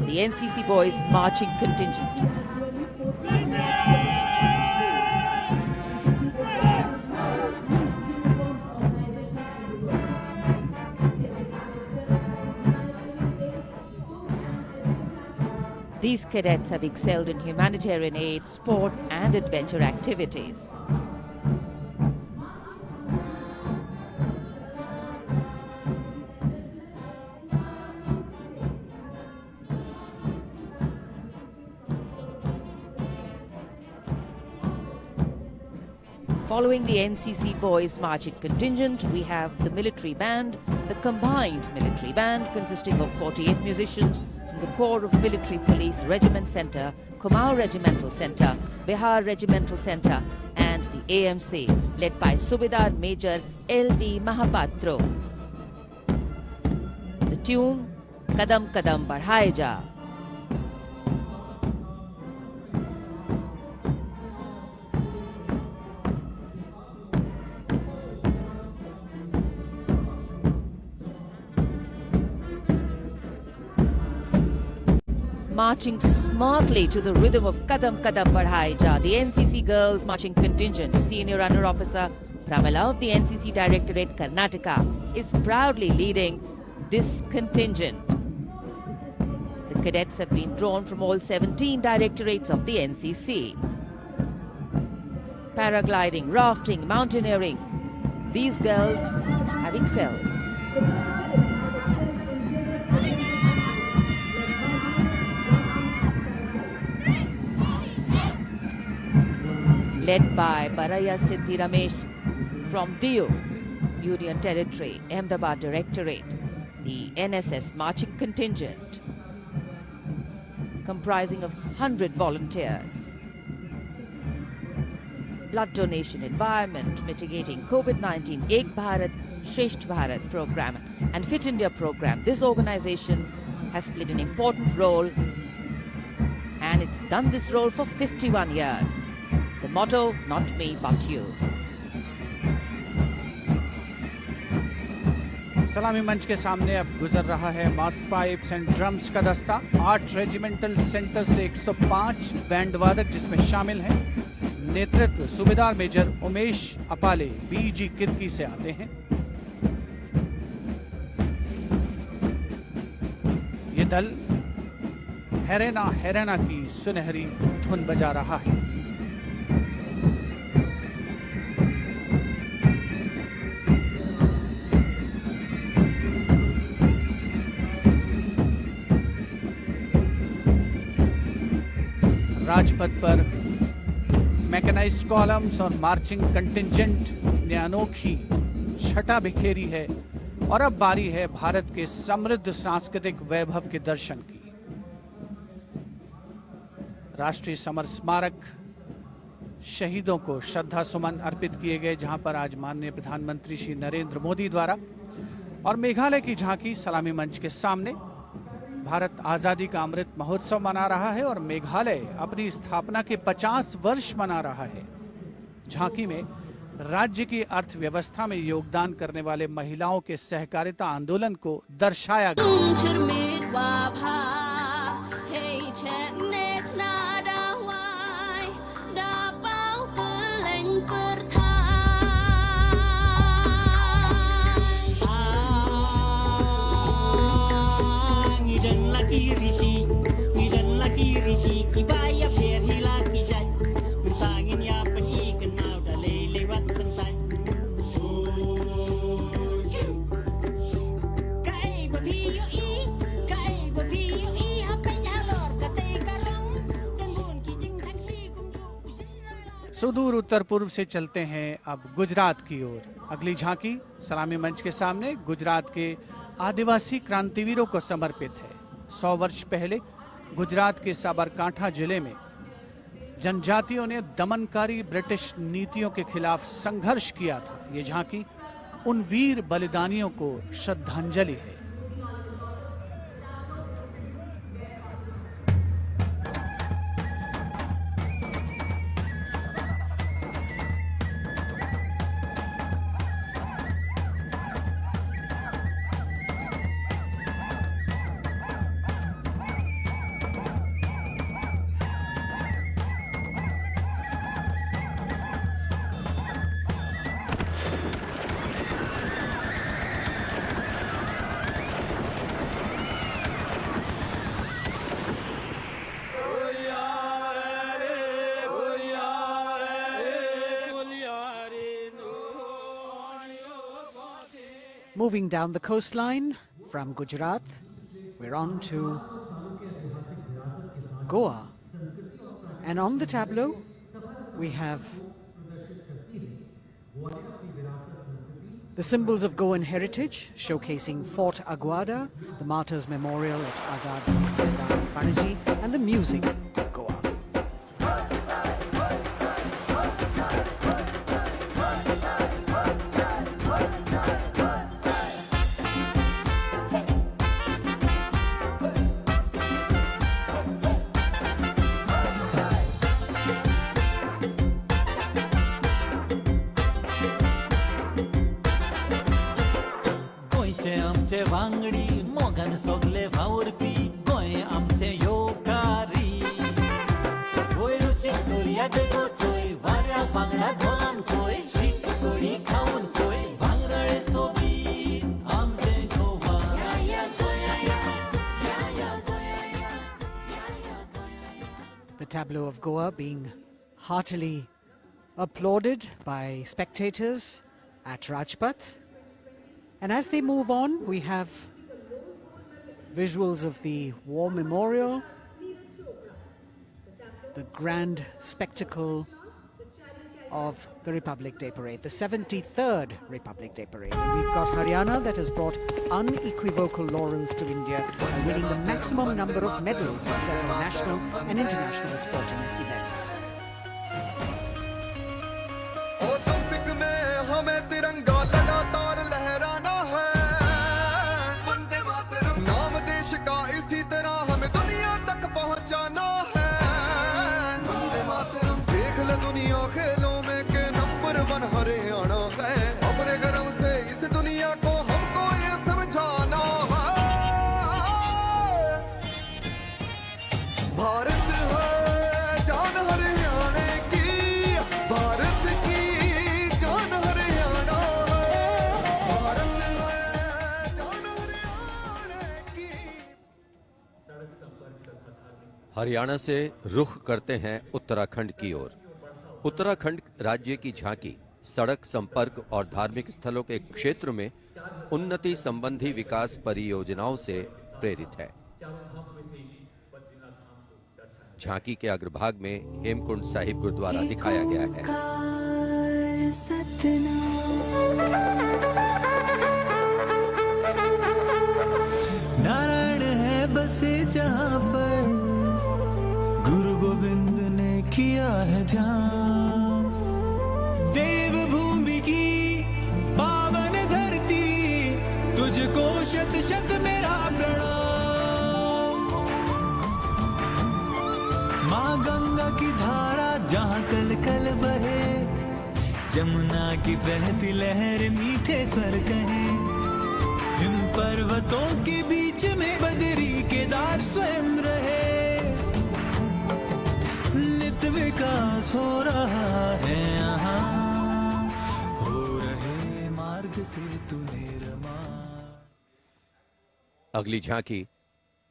the NCC Boys Marching Contingent. These cadets have excelled in humanitarian aid, sports and adventure activities. Following the NCC Boys Marching Contingent, we have the military band, the combined military band consisting of 48 musicians from the Corps of Military Police Regiment Centre, Kumaon Regimental Centre, Bihar Regimental Centre and the AMC led by Subedar Major L.D. Mahapatro. The tune, Kadam Kadam Badhaye Ja. Marching smartly to the rhythm of Kadam Kadam Badhaye Ja, the NCC Girls Marching Contingent, Senior Under Officer Pramila of the NCC Directorate, Karnataka, is proudly leading this contingent. The cadets have been drawn from all 17 directorates of the NCC. Paragliding, rafting, mountaineering, these girls have excelled. Led by Baraya Siddhi Ramesh from Diu, Union Territory, Ahmedabad Directorate, the NSS Marching Contingent, comprising of 100 volunteers. Blood donation, environment, mitigating COVID-19, Ek Bharat, Shresht Bharat program and Fit India program. This organization has played an important role and it's done this role for 51 years. The motto, not me but you. सलामी मंच के सामने अब गुजर रहा है मास पाइप्स एंड ड्रम्स का दस्ता। 8 रेजिमेंटल सेंटर से 105 बैंड वादक जिसमें शामिल हैं। नेतृत्व सूबेदार मेजर उमेश अपाले बीजी किर्की से आते हैं। ये दल हैरेना हैरेना की सुनहरी धुन बजा रहा है। राजपथ पर मैकेनाइज्ड कॉलम्स और मार्चिंग कंटिंजेंट ने अनोखी छटा बिखेरी है और अब बारी है भारत के समृद्ध सांस्कृतिक वैभव के दर्शन की। राष्ट्रीय समर स्मारक शहीदों को श्रद्धा सुमन अर्पित किए गए, जहां पर आज माननीय प्रधानमंत्री श्री नरेंद्र मोदी द्वारा और मेघालय की झांकी सलामी मंच के सामने। भारत आजादी का अमृत महोत्सव मना रहा है और मेघालय अपनी स्थापना के 50 वर्ष मना रहा है। झांकी में राज्य की अर्थव्यवस्था में योगदान करने वाले महिलाओं के सहकारिता आंदोलन को दर्शाया गया। सुदूर उत्तर पूर्व से चलते हैं अब गुजरात की ओर। अगली झांकी सलामी मंच के सामने गुजरात के आदिवासी क्रांतिवीरों को समर्पित है। 100 वर्ष पहले गुजरात के साबरकांठा जिले में जनजातियों ने दमनकारी ब्रिटिश नीतियों के खिलाफ संघर्ष किया था। ये झांकी उन वीर बलिदानियों को श्रद्धांजलि है। Moving down the coastline from Gujarat, we're on to Goa. And on the tableau, we have the symbols of Goan heritage, showcasing Fort Aguada, the Martyrs Memorial at Azad Maidan, Panaji, and the music of Goa. वांगडी मोगन सोगले वावरपी गोंय आमचे योकारी गोंय रुचीक दर्याद गोचोय वाऱ्या वांगडा धोलान कोय शीत कडी खावन कोय भांगरळे सोबीत आमचे Goa The tableau of Goa being heartily applauded by spectators at Rajpath. And as they move on, we have visuals of the War Memorial, the grand spectacle of the Republic Day Parade, the 73rd Republic Day Parade. And we've got Haryana that has brought unequivocal laurels to India by winning the maximum number of medals in several national and international sporting events. Olympic में हमें तिरंगा लगातार लहराना है, वंदे मातरम नाम देश का इसी तरह हमें दुनिया तक पहुंचाना है, वंदे मातरम देख ले दुनिया खेलों में के नंबर 1 हरियाणा है, अपने गर्व से इस दुनिया को हमको ये समझाना है, भारत है जान हरियाणा की, भारत की जान हरियाणा है, भारत है जान हरियाणा की। हरियाणा से रुख करते हैं उत्तराखंड की ओर। उत्तराखंड राज्य की झांकी सड़क संपर्क और धार्मिक स्थलों के क्षेत्र में उन्नति संबंधी विकास परियोजनाओं से प्रेरित है। झांकी के अग्रभाग में हेमकुंड साहिब गुरुद्वारा दिखाया गया है। नारायण है बसे जहाँ पर गुरु गोविंद ने किया है ध्यान। देव भूमि की पावन धरती, तुझको शत शत मेरा प्रणाम। माँ गंगा की धारा जहाँ कल कल बहे, जमुना की बहती लहर मीठे स्वर कहे। हिम पर्वतों के बीच में बदरी केदार स्वयं रहे। नित विकास हो रहा है यहाँ, हो रहे मार्ग से तूने रमा। अगली झांकी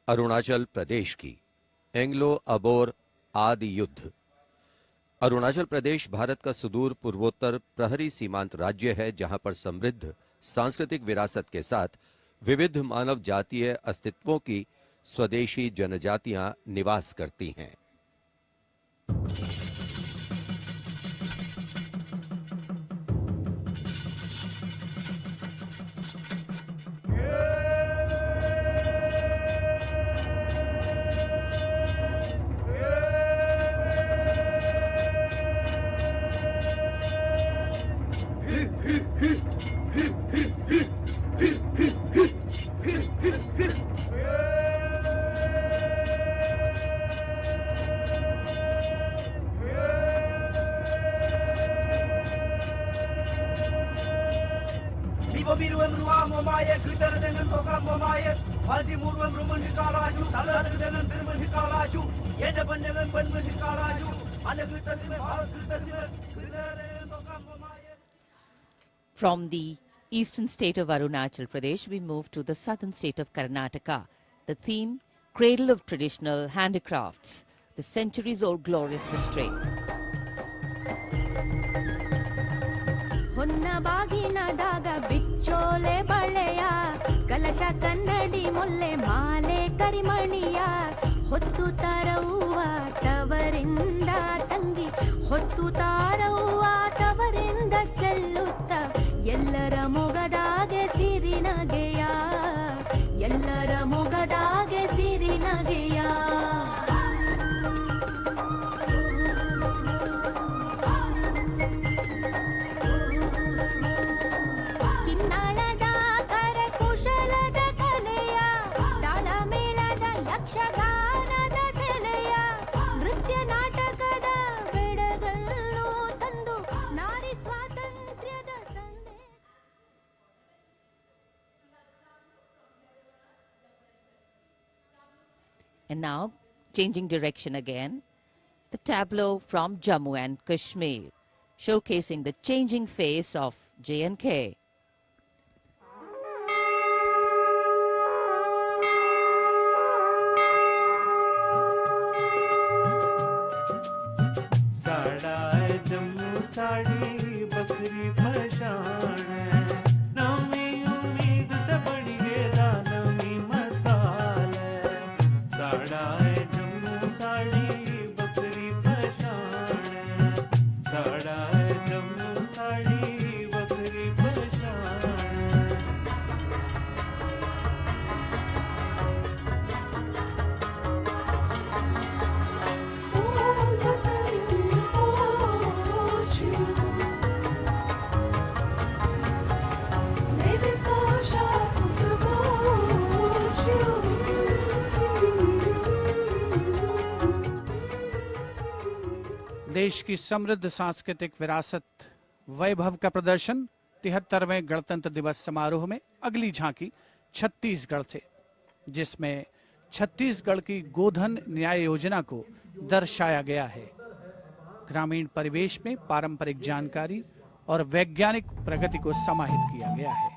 अरुणाचल प्रदेश की, एंग्लो अबोर आदि युद्ध। अरुणाचल प्रदेश भारत का सुदूर पूर्वोत्तर प्रहरी सीमांत राज्य है, जहां पर समृद्ध सांस्कृतिक विरासत के साथ विविध मानव जातीय अस्तित्वों की स्वदेशी जनजातियां निवास करती हैं। From the eastern state of Arunachal Pradesh, we move to the southern state of Karnataka. The theme, Cradle of Traditional Handicrafts, the centuries-old glorious history. ಹೊನ್ನಬಾಗಿನದಾಗ ಬಿಚ್ಚೋಲೆ ಬಳೆಯ ಕಲಶ ಕನ್ನಡಿ ಮೊಲ್ಲೆ ಮಾಲೆ ಕರಿಮಣಿಯ ಹೊತ್ತು ತಾರವ್ವ ತವರಿಂದ ತಂಗಿ ಹೊತ್ತು ತಾರವ್ವ ತವರಿಂದ ಚೆಲ್ಲುತ್ತ ಎಲ್ಲರ ಮೊಗದಾಗೆ ಸಿರಿನಗೆಯ ಎಲ್ಲರ ಮೊಗದಾಗೆ ಸಿರಿನಗೆಯ And now, changing direction again, the tableau from Jammu and Kashmir, showcasing the changing face of J&K. साड़ा है जम्मू साड़ी बकरी पशान है नमी उम्मीद ते बड़ी गेदा नमी मसाल है साड़ा है जम्मू साड़ी बकरी पशान है साड़ा है जम्मू साड़ी बकरी पशान है देश की समृद्ध सांस्कृतिक विरासत वैभव का प्रदर्शन 73वें गणतंत्र दिवस समारोह में अगली झांकी छत्तीसगढ़ से, जिसमें छत्तीसगढ़ की गोधन न्याय योजना को दर्शाया गया है। ग्रामीण परिवेश में पारंपरिक जानकारी और वैज्ञानिक प्रगति को समाहित किया गया है।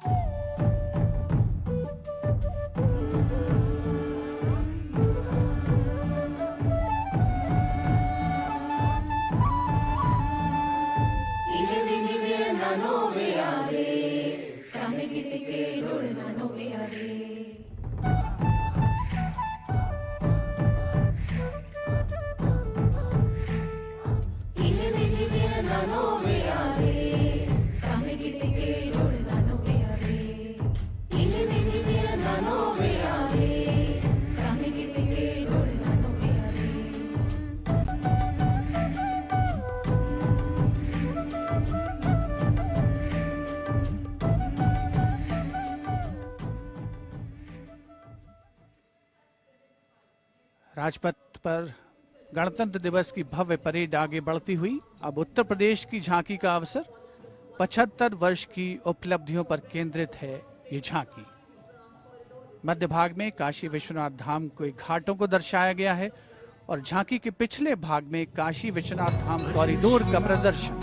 राजपथ पर गणतंत्र दिवस की भव्य परेड आगे बढ़ती हुई अब उत्तर प्रदेश की झांकी का अवसर। 75 वर्ष की उपलब्धियों पर केंद्रित है ये झांकी। मध्य भाग में काशी विश्वनाथ धाम के घाटों को दर्शाया गया है और झांकी के पिछले भाग में काशी विश्वनाथ धाम कॉरिडोर का प्रदर्शन।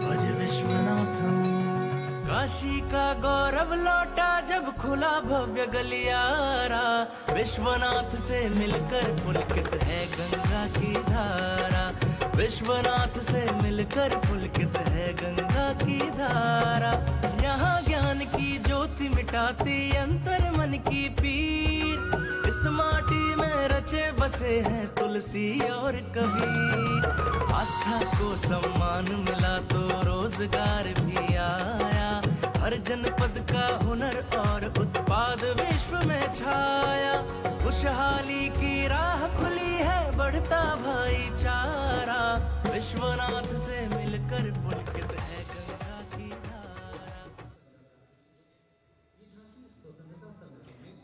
भज विश्वनाथम, काशी का गौरव लौटा जब खुला भव्य गलियारा। विश्वनाथ से मिलकर पुलकित है गंगा की धारा। विश्वनाथ से मिलकर पुलकित है गंगा की धारा। यहाँ ज्ञान की ज्योति मिटाती अंतर मन की पीर। इस माटी में रचे बसे हैं तुलसी और कबीर। आस्था को सम्मान मिला तो रोजगार भी आया। हर जनपद का हुनर और उत्पाद विश्व में छाया। खुशहाली की राह खुली है बढ़ता भाईचारा। विश्वनाथ से मिलकर पुलकित है गंगा की धारा।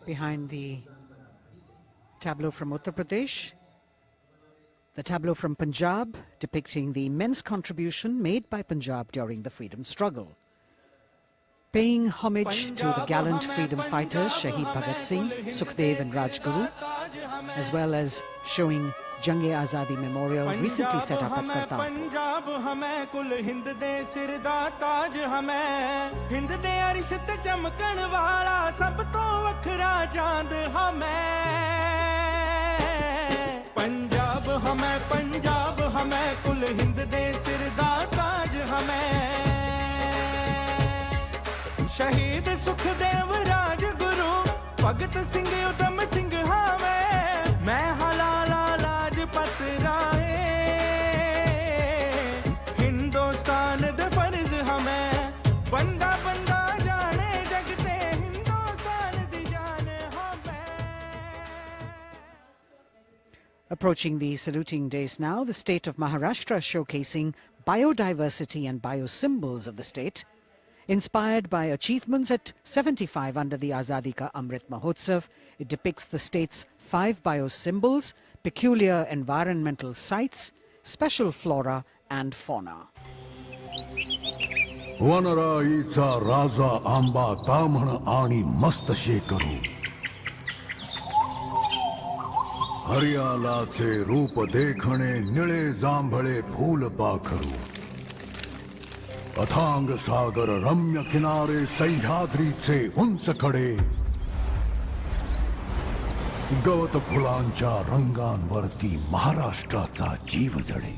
Behind the tableau from Uttar Pradesh, the tableau from Punjab depicting the immense contribution made by Punjab during the freedom struggle. Paying homage to the gallant freedom fighters Shahid Bhagat Singh, Sukhdev and Rajguru, as well as showing Jang-e-Azadi Memorial recently set up at Kartarpur. Punjab हमें कुल हिंद दे सिर दा ताज हमें। हिंद दे अरिश ते चमकण वाला सब तो वखरा चांद हमें। पंजाब हमें कुल हिंद दे सिर दा ताज हमें। शहीद सुखदेव राजगुरु भगत सिंह उधम सिंह हमें। मैं हलाला लाजपत राय हिंदुस्तान दे फर्ज हमें। बंदा बंदा जाने जगते हिंदुस्तान दी जान हमें। Approaching the saluting days now, the state of Maharashtra showcasing biodiversity and biosymbols of the state. Inspired by achievements at 75 under the Azadi Ka Amrit Mahotsav, it depicts the state's 5 biosymbols, peculiar environmental sites, special flora and fauna. वनराईचा राजा आंबा तामण आणि मस्त शेकरू। हरियालाचे रूप देखणे निळे जांभळे फूल पाखरू। अथांग सागर रम्य किनारे सह्याद्रीचे उंच कडे। गवत फुलांच्या रंगांवरती महाराष्ट्राचा जीव जडे।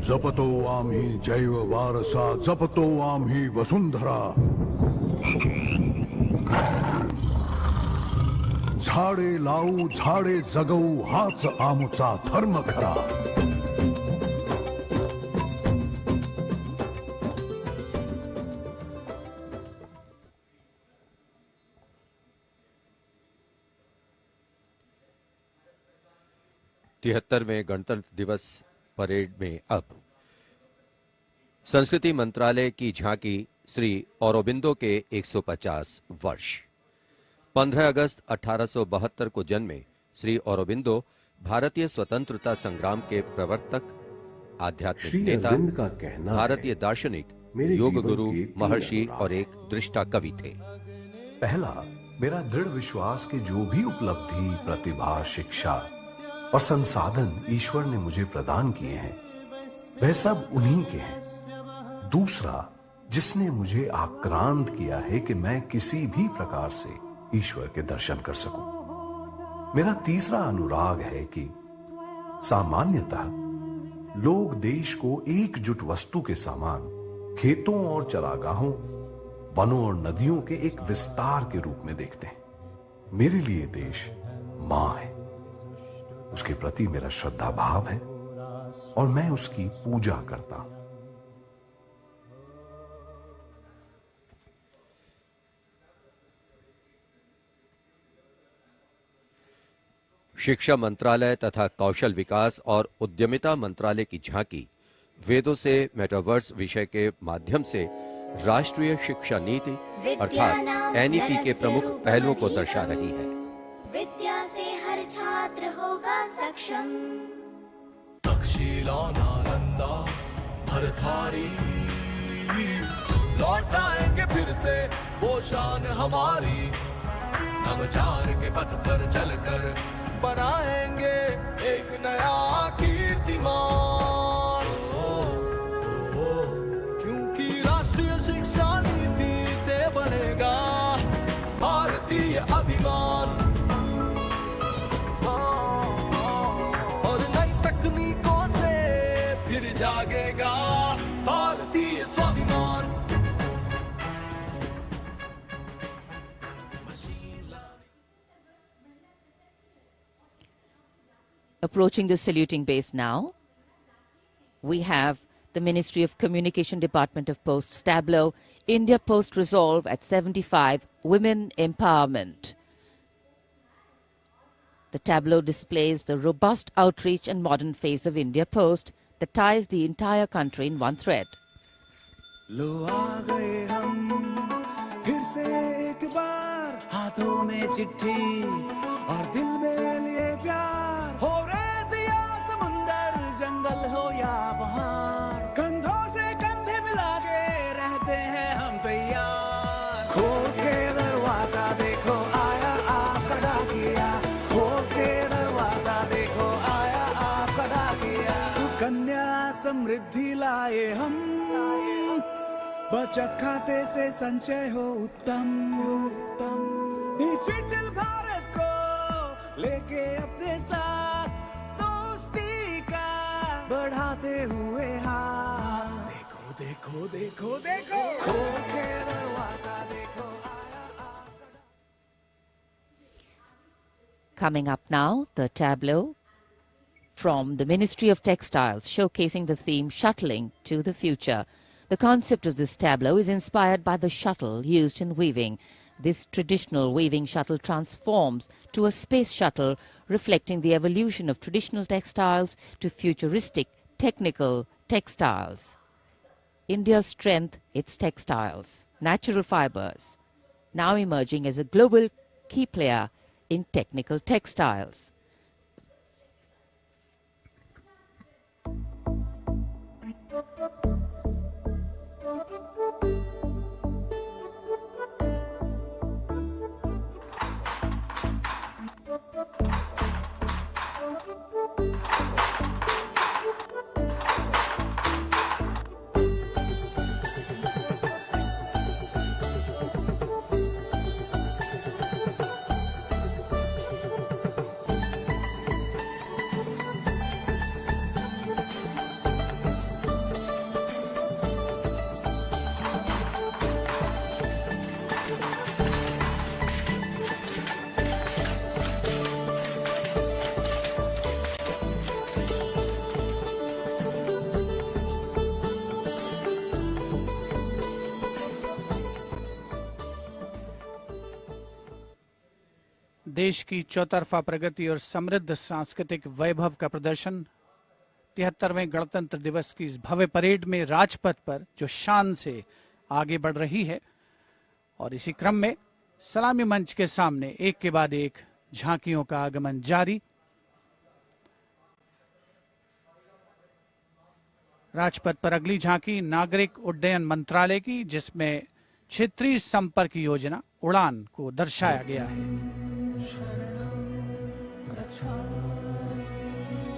जपतो आम्ही जैव वारसा, जपतो आम्ही वसुंधरा। झाडे लावू झाडे जगवू हाच आमचा धर्म खरा। तिहत्तरवें गणतंत्र दिवस परेड में अब संस्कृति मंत्रालय की झांकी श्री औरोबिंदो के 150 वर्ष। 15 अगस्त 1872 को जन्मे श्री औरोबिंदो भारतीय स्वतंत्रता संग्राम के प्रवर्तक, आध्यात्मिक नेता, भारतीय दार्शनिक, योग गुरु, महर्षि और एक दृष्टा कवि थे। पहला, मेरा दृढ़ विश्वास कि जो भी उपलब्धि, प्रतिभा, शिक्षा और संसाधन ईश्वर ने मुझे प्रदान किए हैं वह सब उन्हीं के हैं। दूसरा, जिसने मुझे आक्रांत किया है कि मैं किसी भी प्रकार से ईश्वर के दर्शन कर सकूं। मेरा तीसरा अनुराग है कि सामान्यतः लोग देश को एकजुट वस्तु के समान खेतों और चरागाहों, वनों और नदियों के एक विस्तार के रूप में देखते हैं। मेरे लिए देश मां है, उसके प्रति मेरा श्रद्धा भाव है और मैं उसकी पूजा करता हूं। शिक्षा मंत्रालय तथा कौशल विकास और उद्यमिता मंत्रालय की झांकी वेदों से मेटावर्स विषय के माध्यम से राष्ट्रीय शिक्षा नीति अर्थात एनईपी के प्रमुख पहलुओं को दर्शा रही है। विद्या से हर छात्र होगा सक्षम। तक्षशिला नालंदा भरथारी लौट आएंगे फिर से वो शान हमारी। नवचार के पथ पर चलकर बनाएंगे एक नया कीर्तिमान। क्योंकि राष्ट्रीय शिक्षा नीति से बनेगा भारतीय अभिमान। और नई तकनीकों से फिर जागेगा भारतीय स्वाभिमान। Approaching the saluting base now, we have the Ministry of Communication Department of Posts tableau, India Post Resolve at 75, Women Empowerment. The tableau displays the robust outreach and modern face of India Post that ties the entire country in one thread. लो आ गए हम फिर से एक बार, हाथों में चिट्ठी और दिल में लिए प्यार। हो रेत या समुंदर, जंगल हो या पहाड़, कंधों से कंधे मिला के रहते हैं हम तैयार। खोल के दरवाजा देखो आया आपका डाकिया, खोल के दरवाजा देखो आया आपका डाकिया। सुकन्या समृद्धि लाए हम, बचत खाते से संचय हो उत्तम उत्तम। डिजिटल भारत को लेके अपने साथ दोस्ती का बढ़ाते हुए हाथ। देखो देखो देखो देखो, खोल के दरवाजा देखो आया आपका। Coming up now, the tableau from the Ministry of Textiles showcasing the theme Shuttling to the Future. The concept of this tableau is inspired by the shuttle used in weaving. This traditional weaving shuttle transforms to a space shuttle, reflecting the evolution of traditional textiles to futuristic technical textiles. India's strength, its textiles, natural fibers, now emerging as a global key player in technical textiles. देश की चौतरफा प्रगति और समृद्ध सांस्कृतिक वैभव का प्रदर्शन 73वें गणतंत्र दिवस की इस भव्य परेड में राजपथ पर जो शान से आगे बढ़ रही है। और इसी क्रम में सलामी मंच के सामने एक के बाद एक झांकियों का आगमन जारी। राजपथ पर अगली झांकी नागरिक उड्डयन मंत्रालय की, जिसमें क्षेत्रीय संपर्क योजना उड़ान को दर्शाया गया है।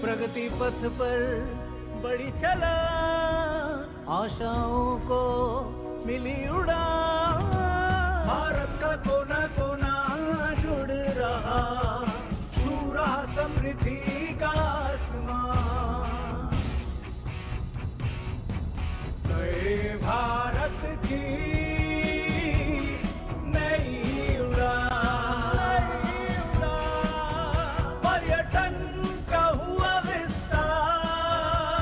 प्रगति पथ पर बड़ी चला, आशाओं को मिली उड़ान। भारत का कोना कोना जुड़ रहा, छू रहा समृद्धि का आसमान। नए भारत की नई उड़ान। पर्यटन का हुआ विस्तार,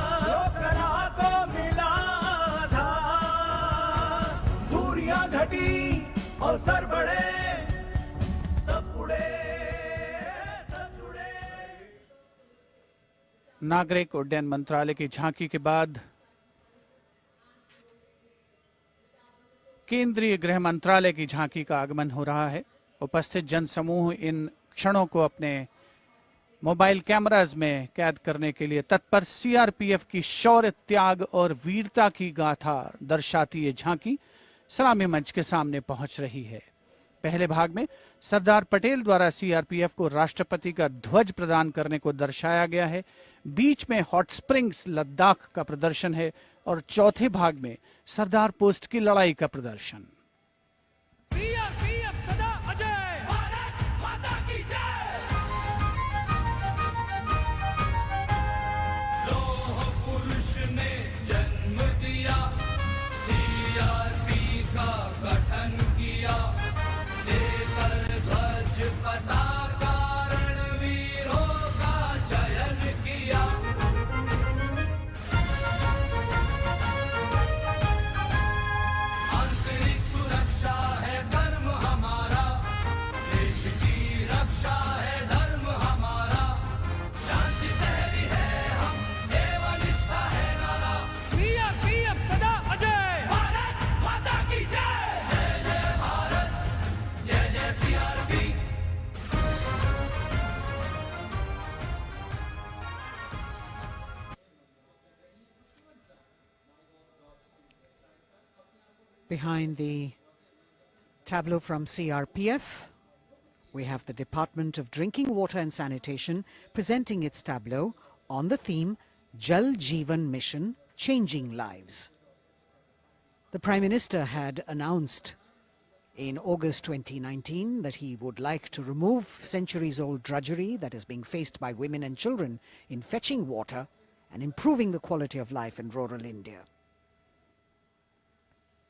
नागरिक उड्डयन मंत्रालय की झांकी के बाद केंद्रीय गृह मंत्रालय की झांकी का आगमन हो रहा है। उपस्थित जनसमूह इन क्षणों को अपने मोबाइल कैमरास में कैद करने के लिए तत्पर। सीआरपीएफ की शौर्य, त्याग और वीरता की गाथा दर्शाती ये झांकी सलामी मंच के सामने पहुंच रही है। पहले भाग में सरदार पटेल द्वारा सीआरपीएफ को राष्ट्रपति का ध्वज प्रदान करने को दर्शाया गया है। बीच में हॉट स्प्रिंग्स लद्दाख का प्रदर्शन है और चौथे भाग में सरदार पोस्ट की लड़ाई का प्रदर्शन। सीआरपीएफ सदा अजय, भारत माता की जय। लौह पुरुष ने जन्म दिया, सीआरपी का गठन किया, लेकर ध्वज पताका रणवीरों का चयन किया। आंतरिक सुरक्षा है धर्म हमारा, देश की रक्षा है धर्म हमारा, शांति प्रहरी है हम, सेवा निष्ठा है नारा। सीआरपीएफ सदा अजय, भारत माता की जय। जय जय भारत, जय जय CRP. Behind the tableau from CRPF, we have the Department of Drinking Water and Sanitation presenting its tableau on the theme Jal Jeevan Mission, Changing Lives. The Prime Minister had announced in August 2019 that he would like to remove centuries-old drudgery that is being faced by women and children in fetching water and improving the quality of life in rural India.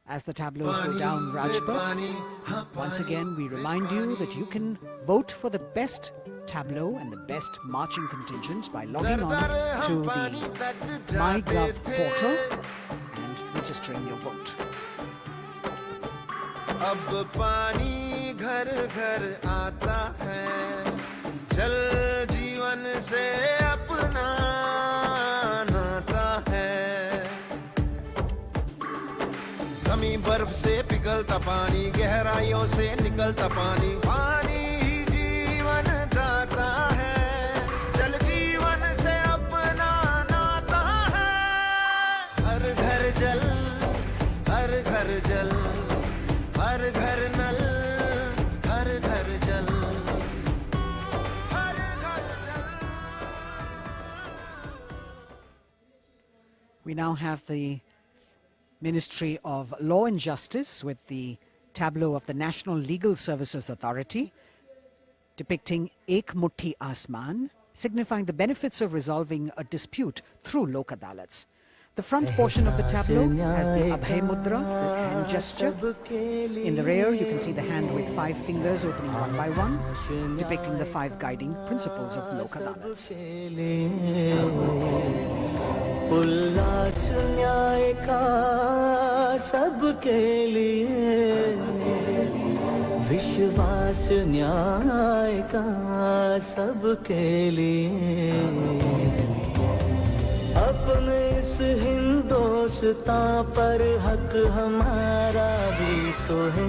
As the tableaus go down Rajpath, once again we remind you that you can vote for the best tableau and the best marching contingents by logging on to the MyGov portal and registering your vote. अब पानी घर घर आता है, जल जीवन से अपना नाता है। जमीन बर्फ से पिघलता पानी, गहराइयों से निकलता पानी, पानी ही जीवन दाता है, जल जीवन से अपना नाता है। हर घर जल, हर घर जल, हर घर नल, हर घर जल, हर घर जल। We now have the Ministry of Law and Justice with the tableau of the National Legal Services Authority depicting Ek Mutti Asman, signifying the benefits of resolving a dispute through Lok Adalats. The front portion of the tableau has the Abhay Mudra, the hand gesture. In the rear, you can see the hand with 5 fingers opening one by one, depicting the 5 guiding principles of Lok Adalats. उल्लास न्याय का सबके लिए, विश्वास न्याय का सबके लिए, अपने इस हिंदुस्तान पर हक हमारा भी तो है,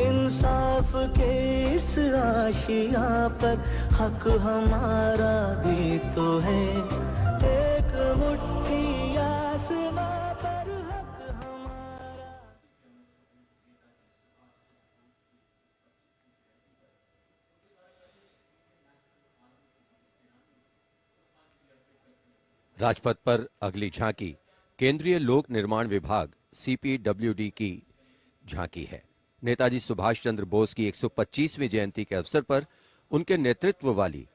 इंसाफ के इस आशिया पर हक हमारा भी तो है, एक मुट्ठी आसमां पर हक हमारा। राजपथ पर अगली झांकी केंद्रीय लोक निर्माण विभाग सीपीडब्ल्यूडी की झांकी है। नेताजी सुभाष चंद्र बोस की 125वीं जयंती के अवसर पर उनके नेतृत्व वाली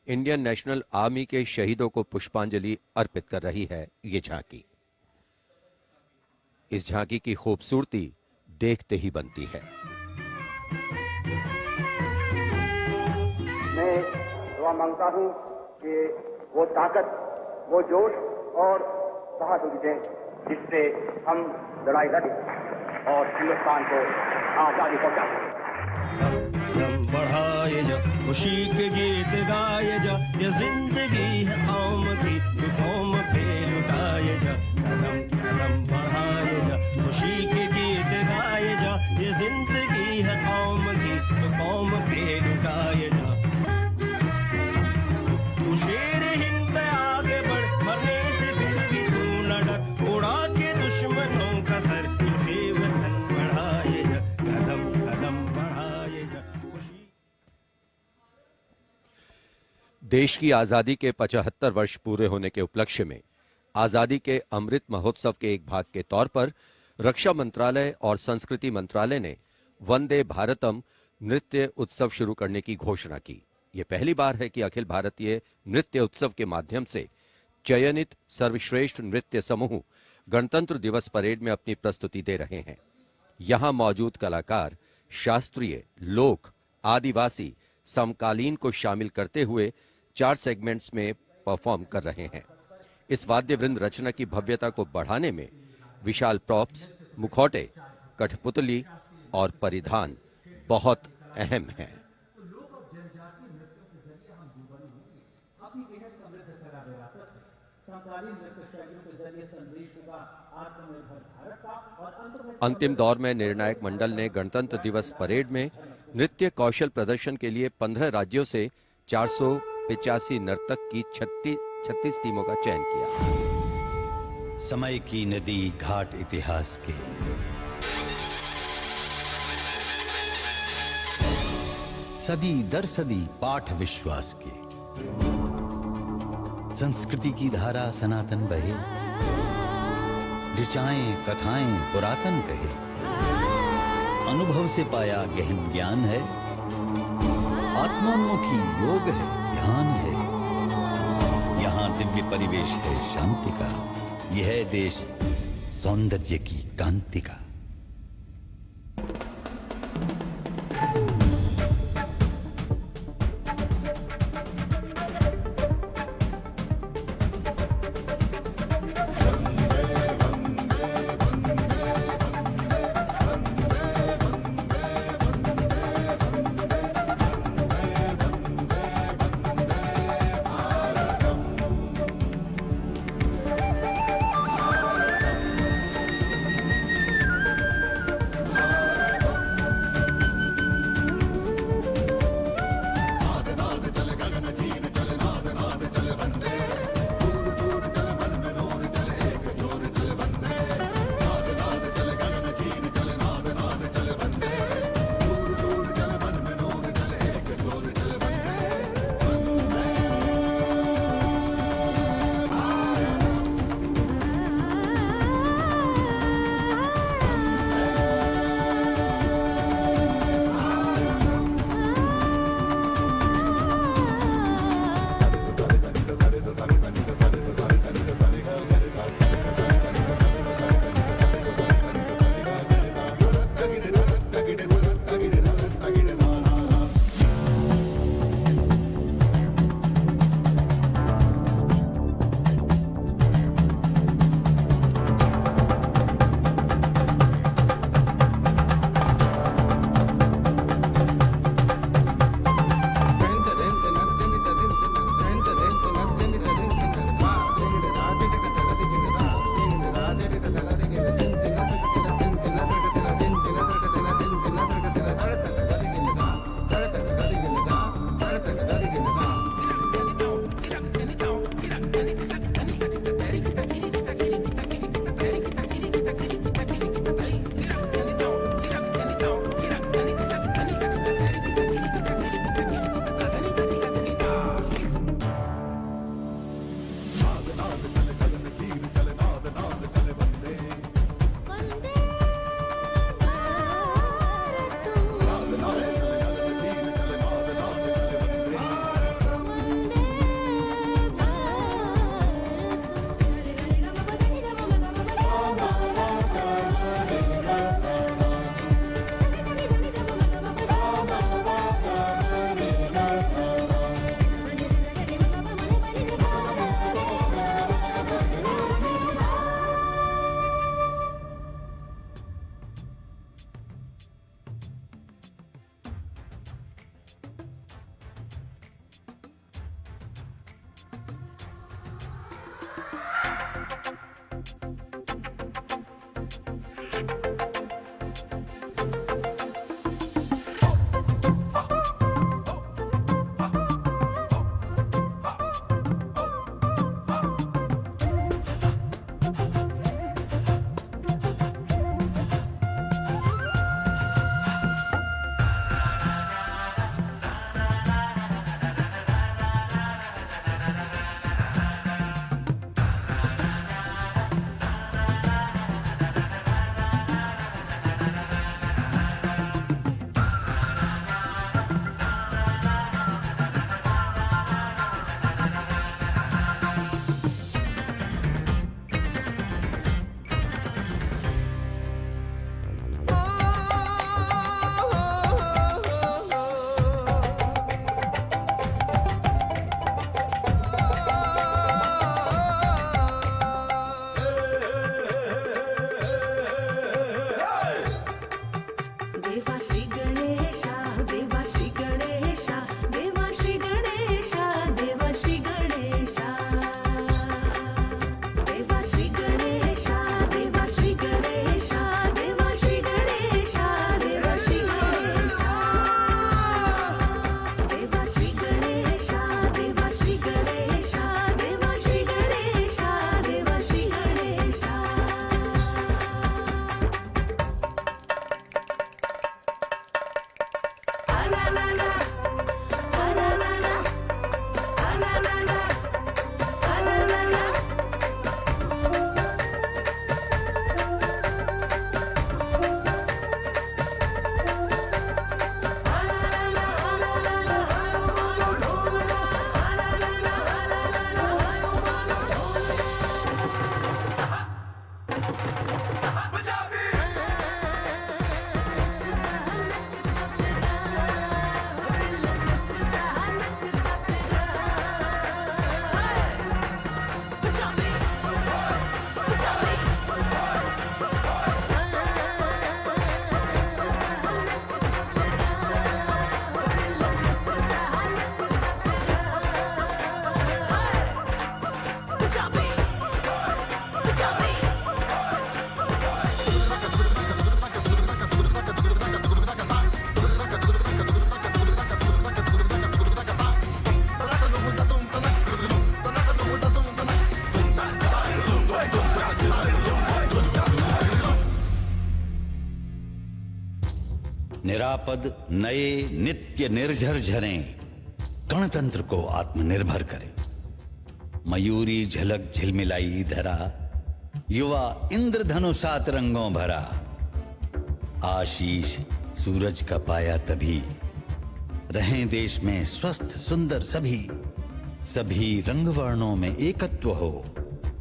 इंडियन नेशनल आर्मी के शहीदों को पुष्पांजलि अर्पित कर रही है ये झांकी। इस झांकी की खूबसूरती देखते ही बनती है। मैं दुआ मांगता हूं कि वो ताकत, वो जोश और बहादुरी दें जिससे हम लड़ाई लड़ें और हिंदुस्तान को आजादी पहुंचा सकें। खुशी के गीत गाए जा, ये जिंदगी है कौम की, तू कौम पे लुटाए जा, कदम कदम बढ़ाए जा, खुशी के गीत गाए जा, ये जिंदगी है कौम की, तू कौम पे लुटाए जा। तू शेर हिंद आगे बढ़, मरने से फिर भी तू न डर, उड़ा के दुश्मनों का सर, तुझे वतन बढ़ाए जा, कदम कदम बढ़ाए जा। देश की आजादी के 75 वर्ष पूरे होने के उपलक्ष्य में आजादी के अमृत महोत्सव के एक भाग के तौर पर रक्षा मंत्रालय और संस्कृति मंत्रालय ने वंदे भारतम नृत्य उत्सव शुरू करने की घोषणा की। यह पहली बार है कि अखिल भारतीय नृत्य उत्सव के माध्यम से चयनित सर्वश्रेष्ठ नृत्य समूह गणतंत्र दिवस परेड में अपनी प्रस्तुति दे रहे हैं। यहां मौजूद कलाकार शास्त्रीय, लोक, आदिवासी, समकालीन को शामिल करते हुए 4 सेगमेंट्स में परफॉर्म कर रहे हैं। इस वाद्य वृंद रचना की भव्यता को बढ़ाने में विशाल प्रॉप्स, मुखौटे, कठपुतली और परिधान बहुत अहम हैं। अंतिम दौर में निर्णायक मंडल ने गणतंत्र दिवस परेड में नृत्य कौशल प्रदर्शन के लिए 15 राज्यों से 485 नर्तक की 36 टीमों का चयन किया। समय की नदी घाट इतिहास के, सदी दर सदी पाठ विश्वास के, संस्कृति की धारा सनातन बहे, ऋचाएं कथाएं पुरातन कहे, अनुभव से पाया गहन ज्ञान है, आत्मोन्मुखी योग है, ध्यान है, यहाँ दिव्य परिवेश है शांति का, यह है देश सौंदर्य की कांति का। निरापद नए नित्य निर्झर झरें गणतंत्र को आत्मनिर्भर करें। मयूरी झलक झिलमिलाई धरा, युवा इंद्रधनुषात रंगों भरा। आशीष सूरज का पाया तभी, रहें देश में स्वस्थ सुंदर सभी। सभी रंग वर्णों में एकत्व हो,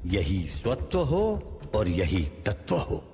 यही स्वत्व हो और यही तत्व हो।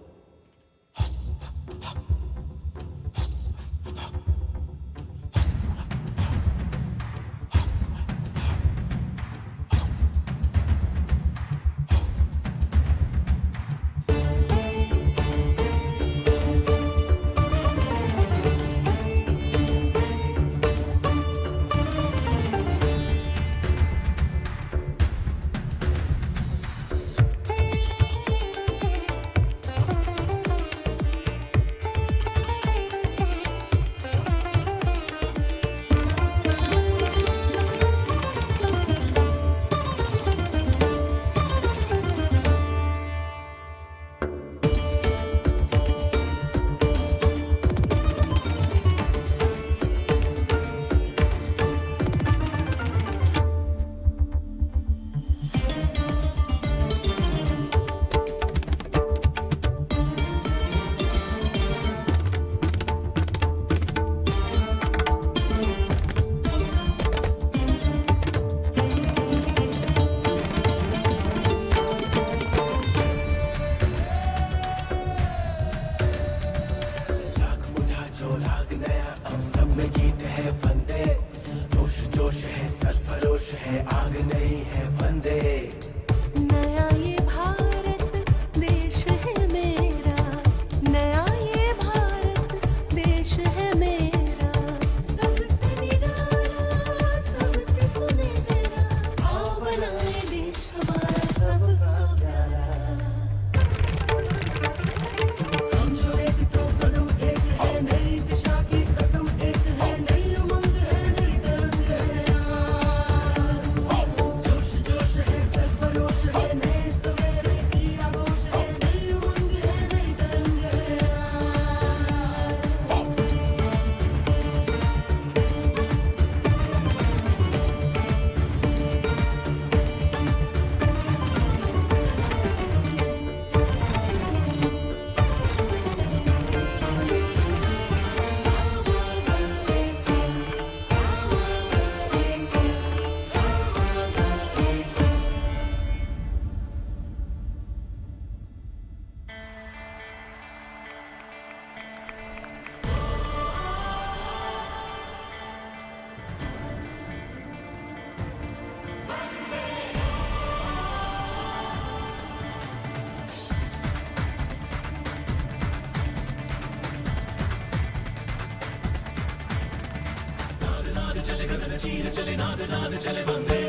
चीर चले नाद नाद चले बंदे,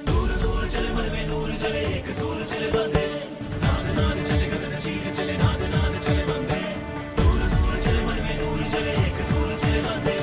दूर दूर चले मन में नूर चले एक सूर चले बंदे। नाद नाद चले गगन चीर चले नाद नाद चले बंदे, दूर दूर चले मन में नूर चले एक सूर चले बंदे।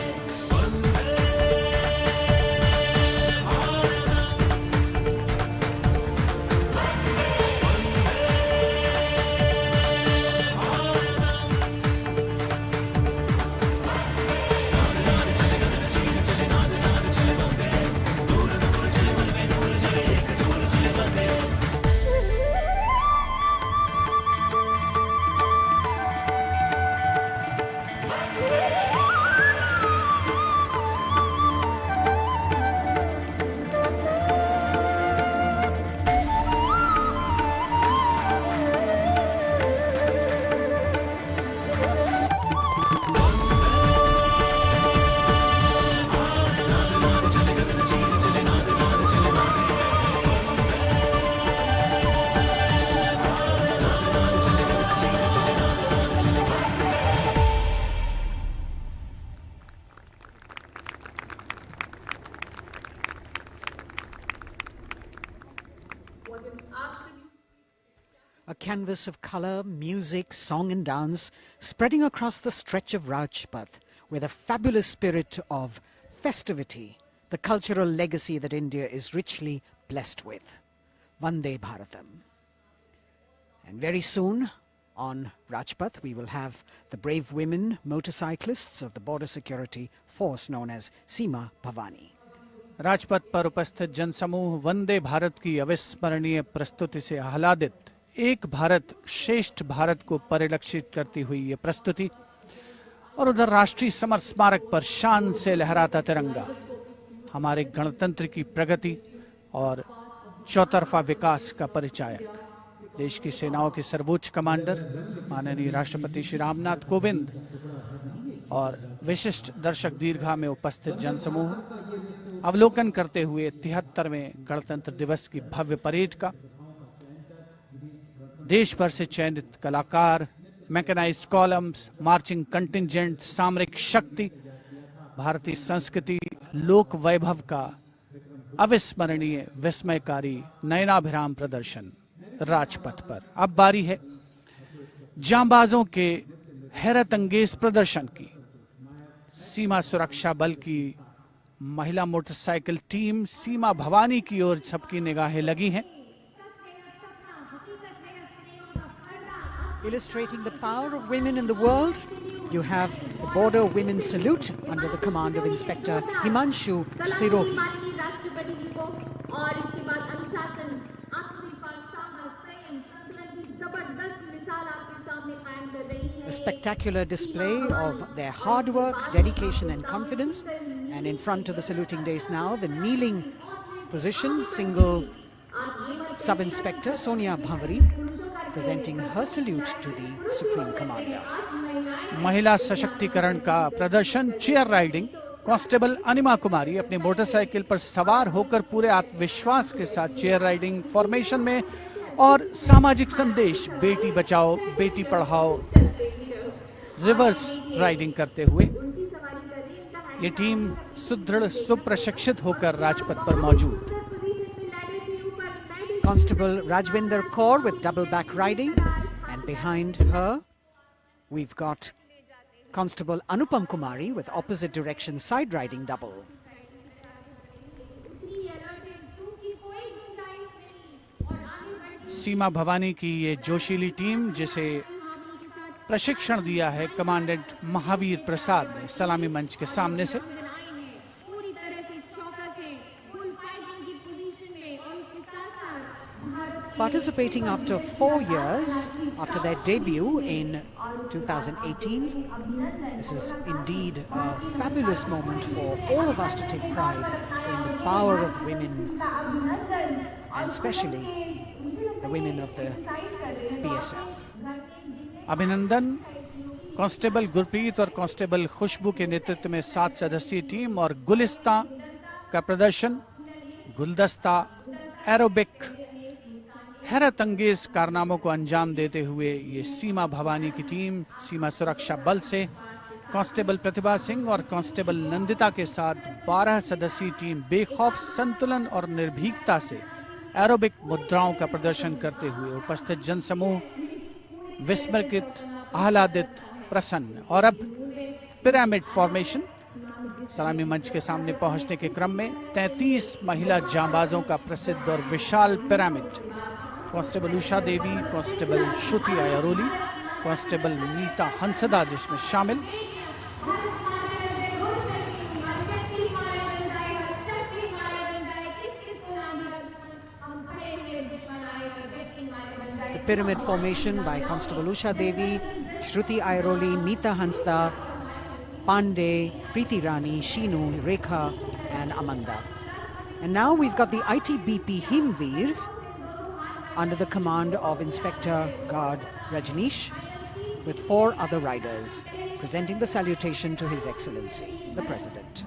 A canvas of color, music, song and dance spreading across the stretch of Rajpath with a fabulous spirit of festivity, the cultural legacy that India is richly blessed with. Vande Bharatam. And very soon, on Rajpath, we will have the brave women motorcyclists of the border security force known as Seema Bhavani. Rajpath पर उपस्थित जनसमूह वंदे भारत की अविस्मरणीय प्रस्तुति से आह्लादित, एक भारत श्रेष्ठ भारत को परिलक्षित करती हुई ये प्रस्तुति, और उधर राष्ट्रीय समर स्मारक पर शान से लहराता तिरंगा हमारे गणतंत्र की प्रगति और चौतरफा विकास का परिचायक। देश की सेनाओं के सर्वोच्च कमांडर माननीय राष्ट्रपति श्री रामनाथ कोविंद और विशिष्ट दर्शक दीर्घा में उपस्थित जनसमूह अवलोकन करते हुए 73वें गणतंत्र दिवस की भव्य परेड का। देश भर से चयनित कलाकार, मैकेनाइज्ड कॉलम्स, मार्चिंग कंटिंजेंट, सामरिक शक्ति, भारतीय संस्कृति, लोक वैभव का अविस्मरणीय विस्मयकारी नयनाभिराम प्रदर्शन राजपथ पर। अब बारी है जांबाजों के हैरत अंगेज प्रदर्शन की। सीमा सुरक्षा बल की महिला मोटरसाइकिल टीम सीमा भवानी की ओर सबकी निगाहें लगी हैं। Illustrating the power of women in the world, you have the Border Women's Salute under the command of Inspector Himanshu Sirohi. A spectacular display of their hard work, dedication and confidence. And in front of the saluting days now, the kneeling position, single Sub-Inspector Sonia Bhavari presenting her salute to the Supreme Commander. महिला सशक्तिकरण का प्रदर्शन चेयर राइडिंग। कांस्टेबल अनिमा कुमारी अपनी मोटरसाइकिल पर सवार होकर पूरे आत्मविश्वास के साथ चेयर राइडिंग फॉर्मेशन में और सामाजिक संदेश बेटी बचाओ बेटी पढ़ाओ रिवर्स राइडिंग करते हुए ये टीम सुदृढ़ सुप्रशिक्षित होकर राजपथ पर मौजूद। Constable Rajvinder Kaur with double back riding, and behind her we've got Constable Anupam Kumari with opposite direction side riding double. सीमा भवानी की ये जोशीली टीम जिसे प्रशिक्षण दिया है कमांडेंट महावीर प्रसाद ने सलामी मंच के सामने से। Participating after 4 years after their debut in 2018, this is indeed a fabulous moment for all of us to take pride in the power of women, and especially the women of the BSF. अभिनंदन। कांस्टेबल गुरप्रीत और कांस्टेबल खुशबू के नेतृत्व में 7 सदस्यीय टीम और गुलिस्ता का प्रदर्शन, गुलदस्ता, एरोबिक, हैरत अंगेज कारनामों को अंजाम देते हुए ये सीमा भवानी की टीम सीमा सुरक्षा बल से कांस्टेबल प्रतिभा सिंह और कांस्टेबल नंदिता के साथ 12 सदस्यीय टीम बेखौफ संतुलन और निर्भीकता से एरोबिक मुद्राओं का प्रदर्शन करते हुए उपस्थित जनसमूह विस्मृत, आह्लादित, प्रसन्न। और अब पिरामिड फॉर्मेशन। सलामी मंच के सामने पहुंचने के क्रम में 33 महिला जांबाजों का प्रसिद्ध और विशाल पिरामिड कांस्टेबल उषा देवी, कांस्टेबल श्रुति आयरोली, कांस्टेबल नीता हंसदा जिसमें शामिल। The pyramid formation by Constable Usha Devi, Shruti Airoli, Meeta Hansda, Pandey, Preeti Rani, Sheenu, Rekha and Amanda. And now we've got the ITBP Himveers under the command of Inspector Guard Rajneesh with 4 other riders presenting the salutation to His Excellency, the President.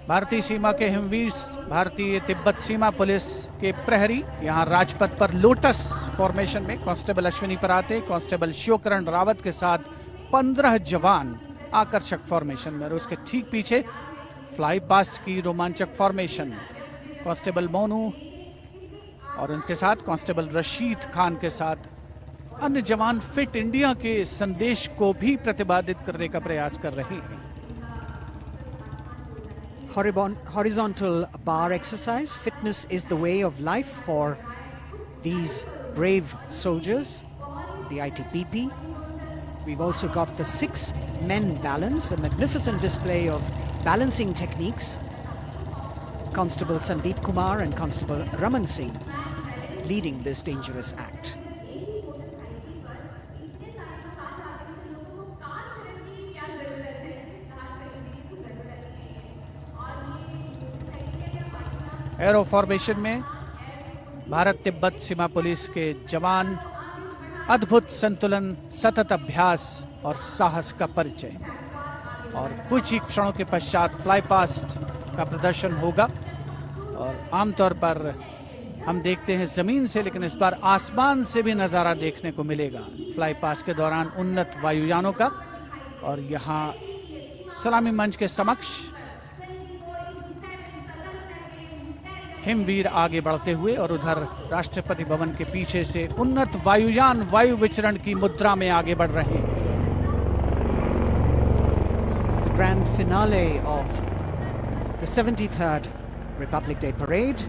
भारतीय सीमा के हिमवीर, भारतीय तिब्बत सीमा पुलिस के प्रहरी यहां राजपथ पर लोटस फॉर्मेशन में कांस्टेबल अश्विनी पराते, कांस्टेबल शिवकरण रावत के साथ 15 जवान आकर्षक फॉर्मेशन में, और उसके ठीक पीछे फ्लाई पास्ट की रोमांचक फॉर्मेशन कांस्टेबल मोनू और उनके साथ कांस्टेबल रशीद खान के साथ अन्य जवान फिट इंडिया के संदेश को भी प्रतिपादित करने का प्रयास कर रहे हैं। Horizontal bar exercise. Fitness is the way of life for these brave soldiers, the ITBP. We've also got the 6 men balance, a magnificent display of balancing techniques. Constable Sandeep Kumar and Constable Raman Singh leading this dangerous act. Arrow formation में भारत तिब्बत सीमा पुलिस के जवान अद्भुत संतुलन, सतत अभ्यास और साहस का परिचय। और कुछ ही क्षणों के पश्चात फ्लाई पास्ट का प्रदर्शन होगा। और आमतौर पर हम देखते हैं जमीन से, लेकिन इस बार आसमान से भी नजारा देखने को मिलेगा फ्लाई पास्ट के दौरान उन्नत वायुयानों का। और यहाँ सलामी मंच के समक्ष हिमवीर आगे बढ़ते हुए और उधर राष्ट्रपति भवन के पीछे से उन्नत वायुयान वायु विचरण की मुद्रा में आगे बढ़ रहे हैं। The grand finale of the 73rd Republic Day Parade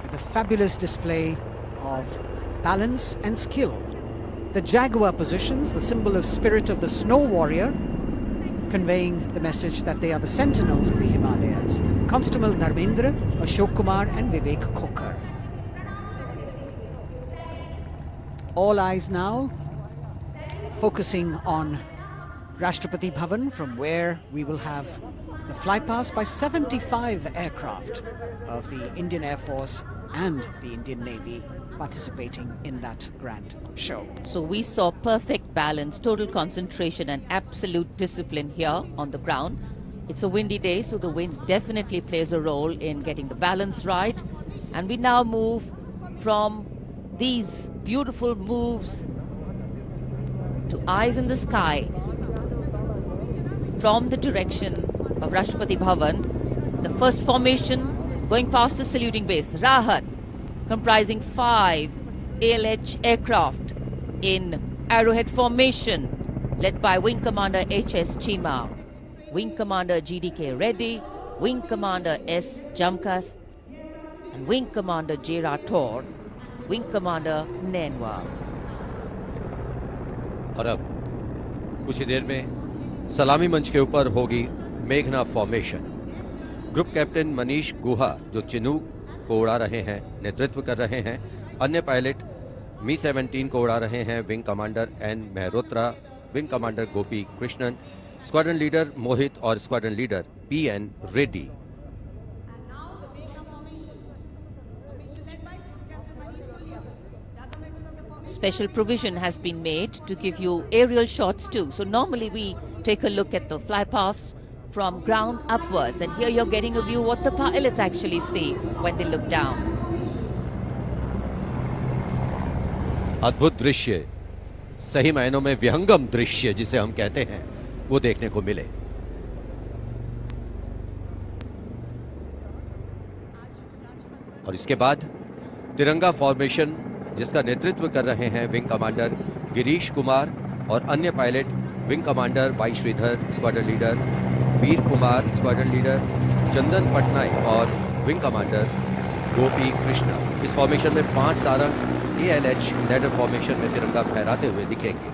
with a fabulous display of balance and skill. The Jaguar positions, the symbol of spirit of the snow warrior, conveying the message that they are the sentinels of the Himalayas. Constable Dharmendra, Ashok Kumar and Vivek Khokar. All eyes now focusing on Rashtrapati Bhavan, from where we will have the flypast by 75 aircraft of the Indian Air Force and the Indian Navy participating in that grand show. So we saw perfect balance, total concentration and absolute discipline here on the ground. It's a windy day, so the wind definitely plays a role in getting the balance right. And we now move from these beautiful moves to eyes in the sky from the direction of Rashtrapati Bhavan. The first formation going past the saluting base, Rahat, comprising 5 ALH aircraft in arrowhead formation, led by Wing Commander H.S. Chima, Wing Commander G.D.K. Reddy, Wing Commander S. Jamkas, and Wing Commander J. Rathore, Wing Commander Nenwa. और अब कुछ ही देर में सलामी मंच के ऊपर होगी मेघना फॉर्मेशन। ग्रुप कैप्टन मनीष गुहा, जो चिनूक को उड़ा रहे हैं, नेतृत्व कर रहे हैं। अन्य पायलट मी-17 को उड़ा रहे हैं wing commander N Mehrotra, wing commander Gopi Krishnan, squadron leader Mohit और squadron leader P N. Reddy. Special provision has been made to give you aerial shots too. So normally we take a look at the flypast from ground upwards, and here you're getting a view what the pilots actually see when they look down. अद्भुत दृश्य, सही मायनों में विहंगम दृश्य जिसे हम कहते हैं, वो देखने को मिले। और इसके बाद तिरंगा फॉर्मेशन, जिसका नेतृत्व कर रहे हैं विंग कमांडर गिरीश कुमार और अन्य pilot wing commander Y Sridhar, squadron leader Veer Kumar, squadron leader Chandan Patnaik और विंग कमांडर गोपी कृष्णा। इस फॉर्मेशन में 5 सारंग ALH लैडर फॉर्मेशन में तिरंगा फहराते हुए दिखेंगे।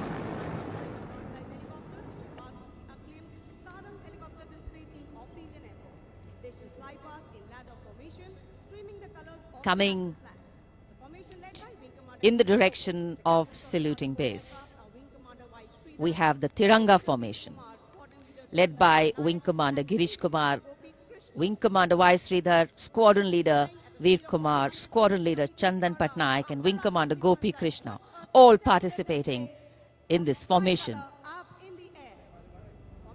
Coming in the direction of saluting base, we have the Tiranga formation, led by Wing Commander Girish Kumar, Wing Commander Y. Sridhar, Squadron Leader Veer Kumar, Squadron Leader Chandan Patnaik, and Wing Commander Gopi Krishna, all participating in this formation.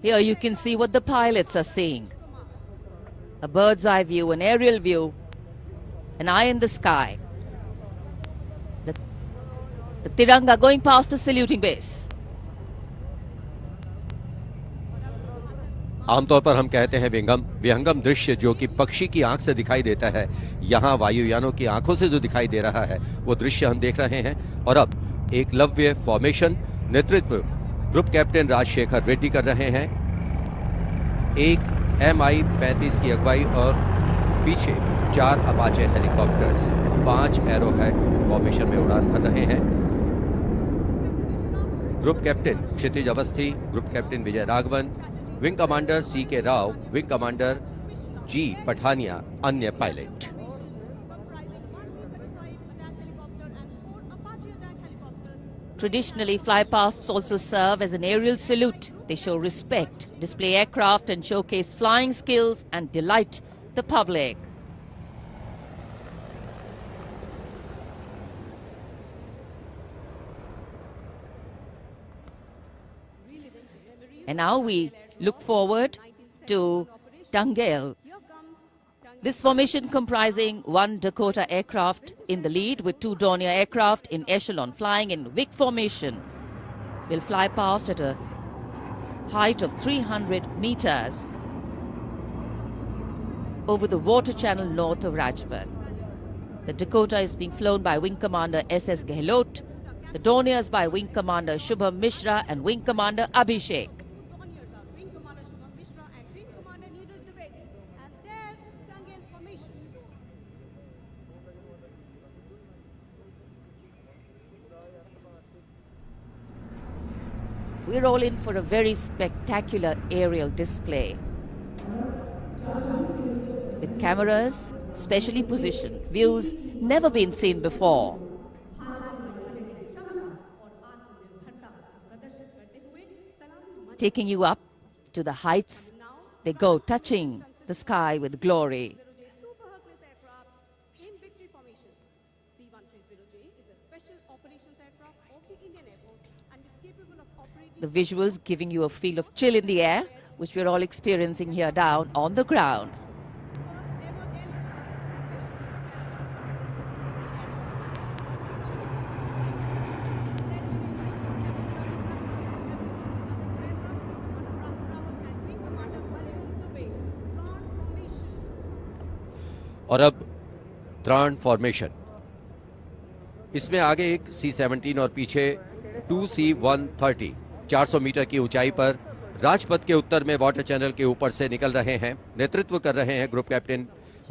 Here you can see what the pilots are seeing. A bird's eye view, an aerial view, an eye in the sky. The Tiranga going past the saluting base. आमतौर पर हम कहते हैं विहंगम दृश्य, जो कि पक्षी की आंख से दिखाई देता है। यहाँ वायुयानों की आंखों से जो दिखाई दे रहा है, वो दृश्य हम देख रहे हैं। और अब एकलव्य फॉर्मेशन, नेतृत्व ग्रुप कैप्टन राजशेखर रेड्डी कर रहे हैं। एक MI-35 की अगुवाई और पीछे 4 अपाचे हेलीकॉप्टर्स 5 एरोहेड फॉर्मेशन में उड़ान भर रहे हैं। Group captain Kshitij Awasthi, group captain Vijay Raghavan, wing commander C.K. Rao, wing commander G. Pathania, अन्य pilot. Traditionally, flypasts also serve as an aerial salute. They show respect, display aircraft and showcase flying skills and delight the public. And now we look forward to Tangale. This formation comprising 1 Dakota aircraft in the lead with 2 Dornier aircraft in echelon flying in WIC formation will fly past at a height of 300 meters over the water channel north of Rajpath. The Dakota is being flown by Wing Commander S.S. Gehlot, the Dorniers by Wing Commander Shubham Mishra and Wing Commander Abhishek. We're all in for a very spectacular aerial display with cameras specially positioned, views never been seen before. Taking you up to the heights, they go, touching the sky with glory. The visuals giving you a feel of chill in the air, which we're all experiencing here down on the ground. और अब त्राण फॉर्मेशन। इसमें आगे एक C-17 और पीछे 2 C-130 400 मीटर की ऊंचाई पर राजपथ के उत्तर में वाटर चैनल के ऊपर से निकल रहे हैं। नेतृत्व कर रहे हैं ग्रुप कैप्टन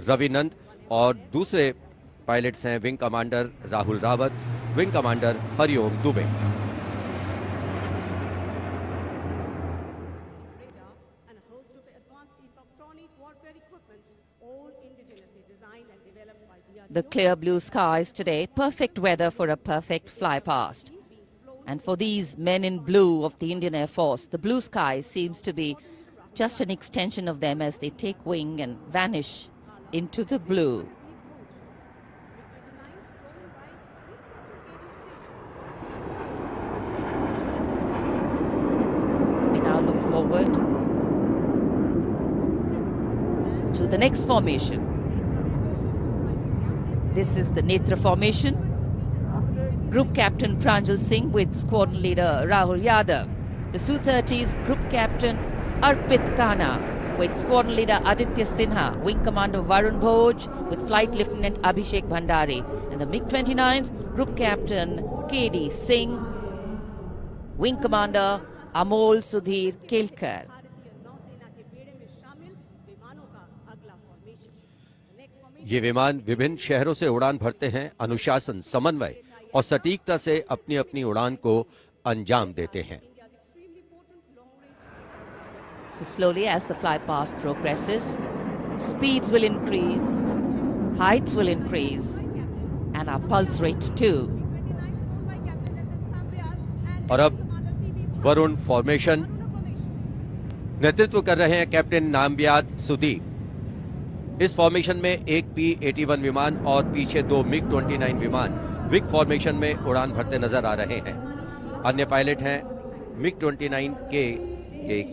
रवि नंद और दूसरे पायलट्स हैं wing commander Rahul Rawat, wing commander Hariom Dubey. The clear blue skies today, perfect weather for a perfect fly past. And for these men in blue of the Indian Air Force, the blue sky seems to be just an extension of them as they take wing and vanish into the blue. We now look forward to the next formation. This is the Netra formation. Group Captain Pranjal Singh with Squadron Leader Rahul Yadav. The Su-30's Group Captain Arpit Khanna with Squadron Leader Aditya Sinha, Wing Commander Varun Bhoj with Flight Lieutenant Abhishek Bhandari, and the MiG-29's Group Captain K.D. Singh, Wing Commander Amol Sudhir Kelkar. ये विमान विभिन्न शहरों से उड़ान भरते हैं, अनुशासन, समन्वय और सटीकता से अपनी अपनी उड़ान को अंजाम देते हैं। So slowly as the fly past progresses, speeds will increase, heights will increase, and our pulse rate too. और अब वरुण फॉर्मेशन। नेतृत्व कर रहे हैं कैप्टन नामबियाद सुदीप। इस फॉर्मेशन में एक P-81 विमान और पीछे 2 MiG-29 विमान विग फॉर्मेशन में उड़ान भरते नजर आ रहे हैं। अन्य पायलट हैं MiG-29 के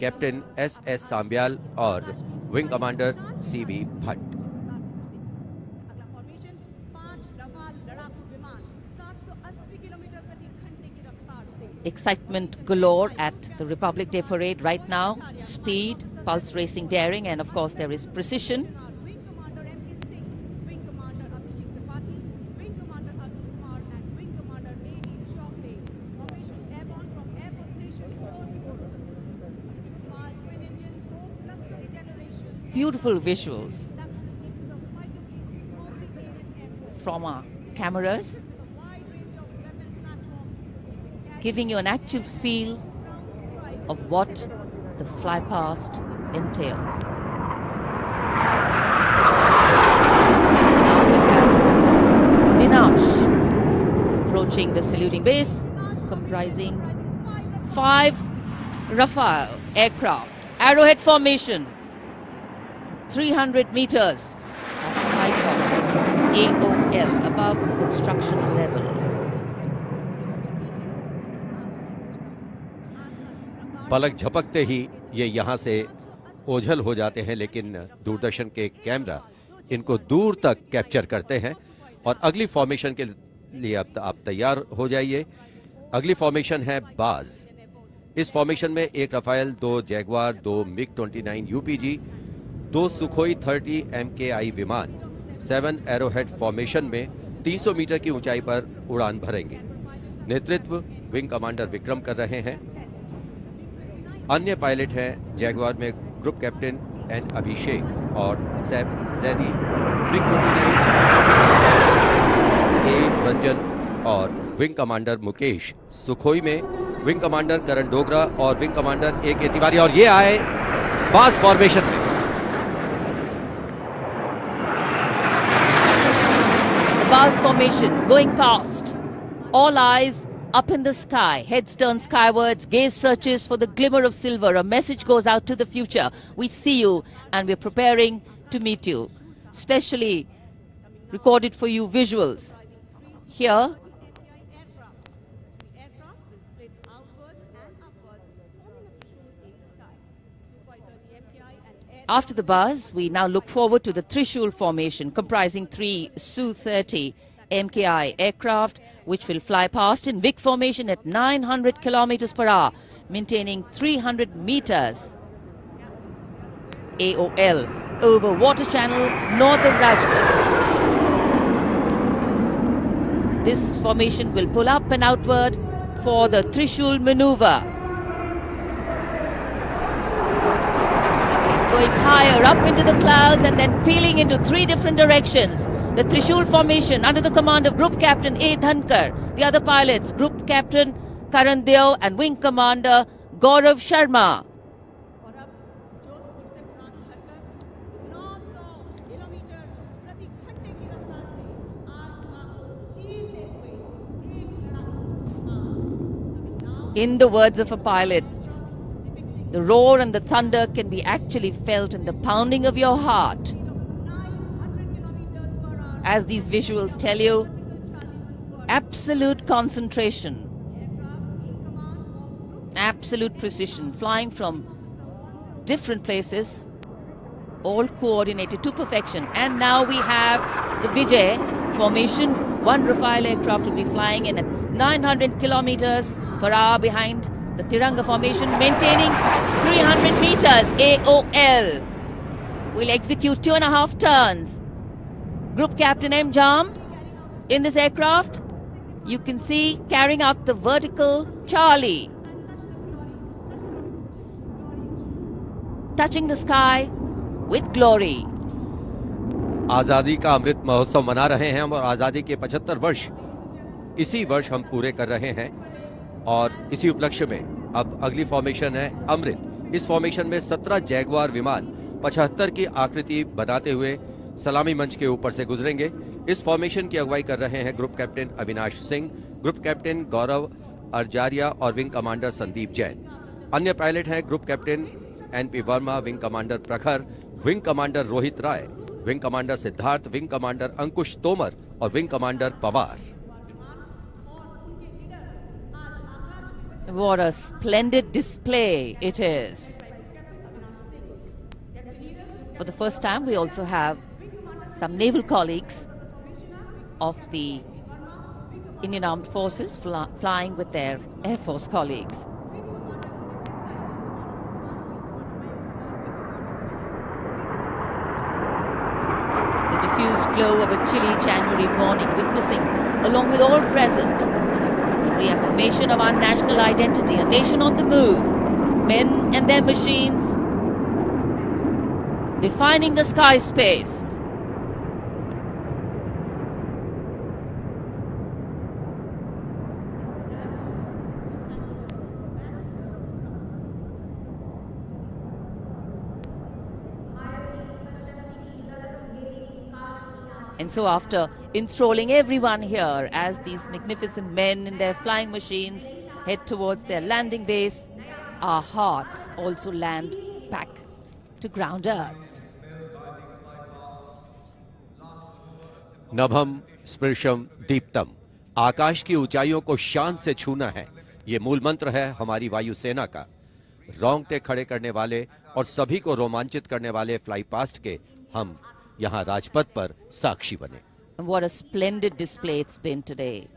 कैप्टन S.S. सांब्याल और wing commander C.V. Bhatt. Excitement galore at the Republic Day Parade right now. Speed, pulse racing, daring, and of course there is precision. Beautiful visuals. from our cameras, giving you an actual feel of what the fly past entails. Now we have Vinash approaching the saluting base, comprising 5 Rafale aircraft, arrowhead formation, 300 meters at the height of AOL, above obstruction level. पलक झपकते ही ये यहाँ से ओझल हो जाते हैं, लेकिन दूरदर्शन के कैमरा इनको दूर तक कैप्चर करते हैं। और अगली फॉर्मेशन के लिए अब आप तैयार हो जाइए। अगली फॉर्मेशन है बाज। इस फॉर्मेशन में 1 Rafale, 2 Jaguar, 2 MiG-29 UPG, 2 Sukhoi 30 MKI विमान 7 एरोहेड फॉर्मेशन में 300 मीटर की ऊंचाई पर उड़ान भरेंगे। नेतृत्व विंग कमांडर विक्रम कर रहे हैं। अन्य पायलट हैं जैगवार में ग्रुप कैप्टन एन अभिषेक और सैफ जैदी, MiG-29 ए रंजन और विंग कमांडर मुकेश, सुखोई में विंग कमांडर करण डोगरा और विंग कमांडर ए के तिवारी, और ये आए बाज फॉर्मेशन में। The Baz formation going past. All eyes up in the sky, heads turned skywards, gaze searches for the glimmer of silver. A message goes out to the future. We see you and we're preparing to meet you. Specially recorded for you visuals. Here, after the Baz, we now look forward to the Trishul formation, comprising 3 Su-30 MKI aircraft, which will fly past in big formation at 900 kilometers per hour, maintaining 300 meters AOL over water channel north of Rajput. This formation will pull up and outward for the Trishul maneuver. Going higher up into the clouds and then peeling into 3 different directions. The Trishul formation under the command of Group Captain A. Dhankar. The other pilots, Group Captain Karan Deo and Wing Commander Gaurav Sharma. In the words of a pilot, the roar and the thunder can be actually felt in the pounding of your heart. As these visuals tell you, absolute concentration, absolute precision, flying from different places, all coordinated to perfection. And now we have the Vijay formation. 1 Rafale aircraft will be flying in at 900 kilometers per hour behind the Tiranga formation, maintaining 300 meters AOL. We'll execute 2.5 turns. Group Captain M. Jam in this aircraft, you can see carrying out the vertical Charlie, touching the sky with glory. आजादी का अमृत महोत्सव मना रहे हैं हम, और आजादी के 75 वर्ष इसी वर्ष हम पूरे कर रहे हैं। और इसी उपलक्ष्य में अब अगली फॉर्मेशन है अमृत। इस फॉर्मेशन में 17 जैगवार विमान 75 की आकृति बनाते हुए सलामी मंच के ऊपर से गुजरेंगे। इस फॉर्मेशन की अगुवाई कर रहे हैं group captain Avinash Singh, group captain Gaurav Arjaria और विंग कमांडर संदीप जैन। अन्य पायलट हैं group captain NP Verma, wing commander Prakhar, wing commander Rohit Rai, wing commander Siddharth, wing commander Ankush Tomar और wing commander Pawar. What a splendid display it is. For the first time, we also have some naval colleagues of the Indian Armed Forces flying with their Air Force colleagues. The diffused glow of a chilly January morning, witnessing, along with all present, the reaffirmation of our national identity, a nation on the move, men and their machines, defining the sky space. And so after enthralling everyone here as these magnificent men in their flying machines head towards their landing base, our hearts also land back to ground earth. नभम स्पृशम Deeptam, आकाश की ऊंचाइयों को शान से छूना है, ये मूल मंत्र है हमारी वायुसेना का। रोंगटे खड़े करने वाले और सभी को रोमांचित करने वाले फ्लाई पास्ट के हम यहाँ राजपथ पर साक्षी बने। And what a splendid display it's been today.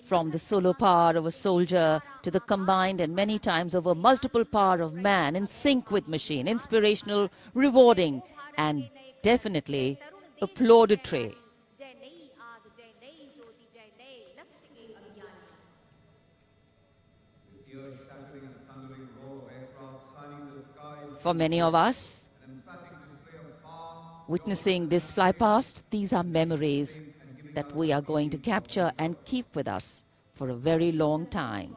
From the solo power of a soldier to the combined and many times over multiple power of man, in sync with machine, inspirational, rewarding, and definitely applaudatory. For many of us, witnessing this fly past, these are memories that we are going to capture and keep with us for a very long time.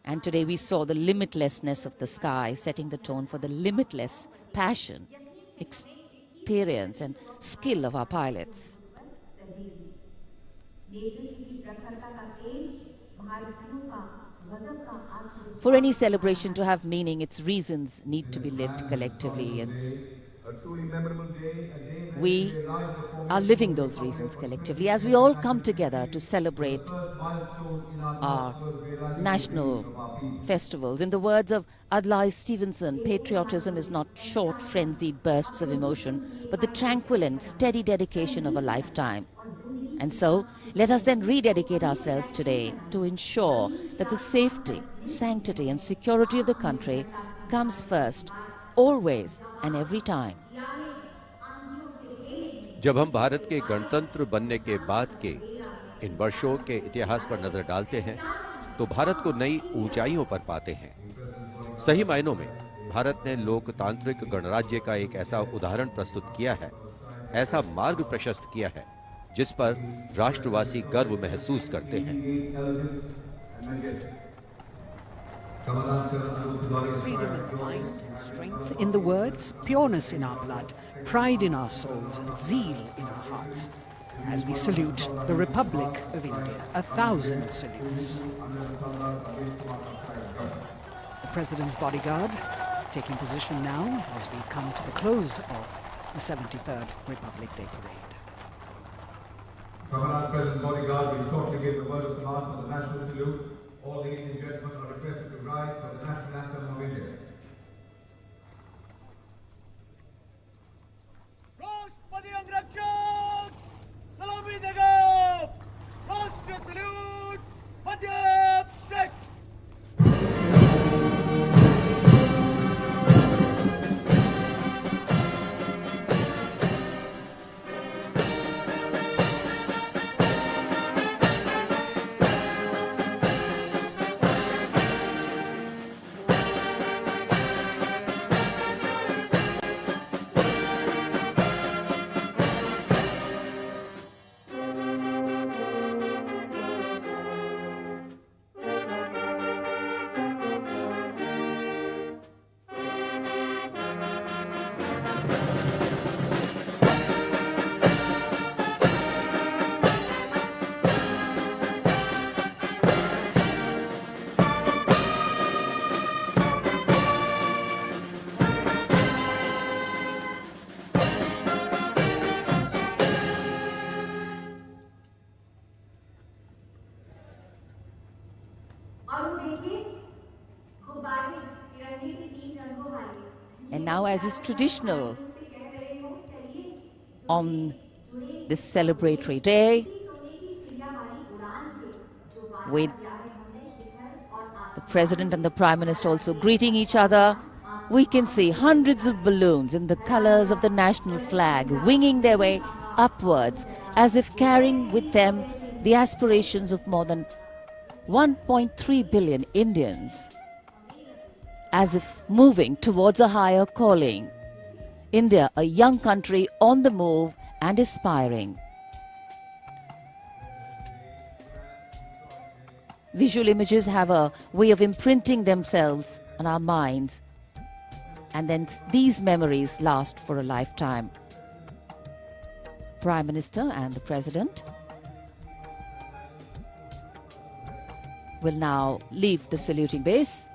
And today we saw the limitlessness of the sky, setting the tone for the limitless passion, experience and skill of our pilots. For any celebration to have meaning, its reasons need to be lived collectively, and we are living those reasons collectively as we all come together to celebrate our national festivals. In the words of Adlai Stevenson, patriotism is not short, frenzied bursts of emotion, but the tranquil and steady dedication of a lifetime. And so, let us then rededicate ourselves today to ensure that the safety, sanctity and security of the country comes first, always and every time. जब हम भारत के गणतंत्र बनने के बाद के इन वर्षों के इतिहास पर नजर डालते हैं, तो भारत को नई ऊंचाइयों पर पाते हैं। सही मायनों में भारत ने लोकतांत्रिक गणराज्य का एक ऐसा उदाहरण प्रस्तुत किया है, ऐसा मार्ग प्रशस्त किया है, जिस पर राष्ट्रवासी गर्व महसूस करते हैं। Freedom in mind, strength in the words, pureness in our blood, pride in our souls and zeal in our hearts. As we salute the Republic of India, 1,000 salutes. The President's bodyguard taking position now as we come to the close of the 73rd Republic Day Parade. Commonwealth President's bodyguard will shortly give the word of command for the national salute. All the Indian gentlemen are requested to rise for the national anthem of India. राष्ट्रपति अंगरक्षक सलामी देगा, राष्ट्रीय salute, Madhya Pradesh. And now, as is traditional on this celebratory day, with the President and the Prime Minister also greeting each other, we can see hundreds of balloons in the colors of the national flag winging their way upwards as if carrying with them the aspirations of more than 1.3 billion Indians, as if moving towards a higher calling. India, a young country on the move and aspiring. Visual images have a way of imprinting themselves on our minds And then these memories last for a lifetime. Prime Minister and the President will now leave the saluting base.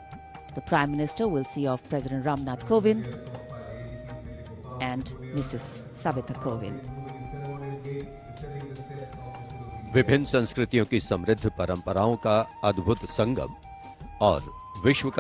The Prime Minister will see off President Ramnath Kovind and Mrs. Savita Kovind. विभिन्न संस्कृतियों की समृद्ध परंपराओं का अद्भुत संगम और विश्व का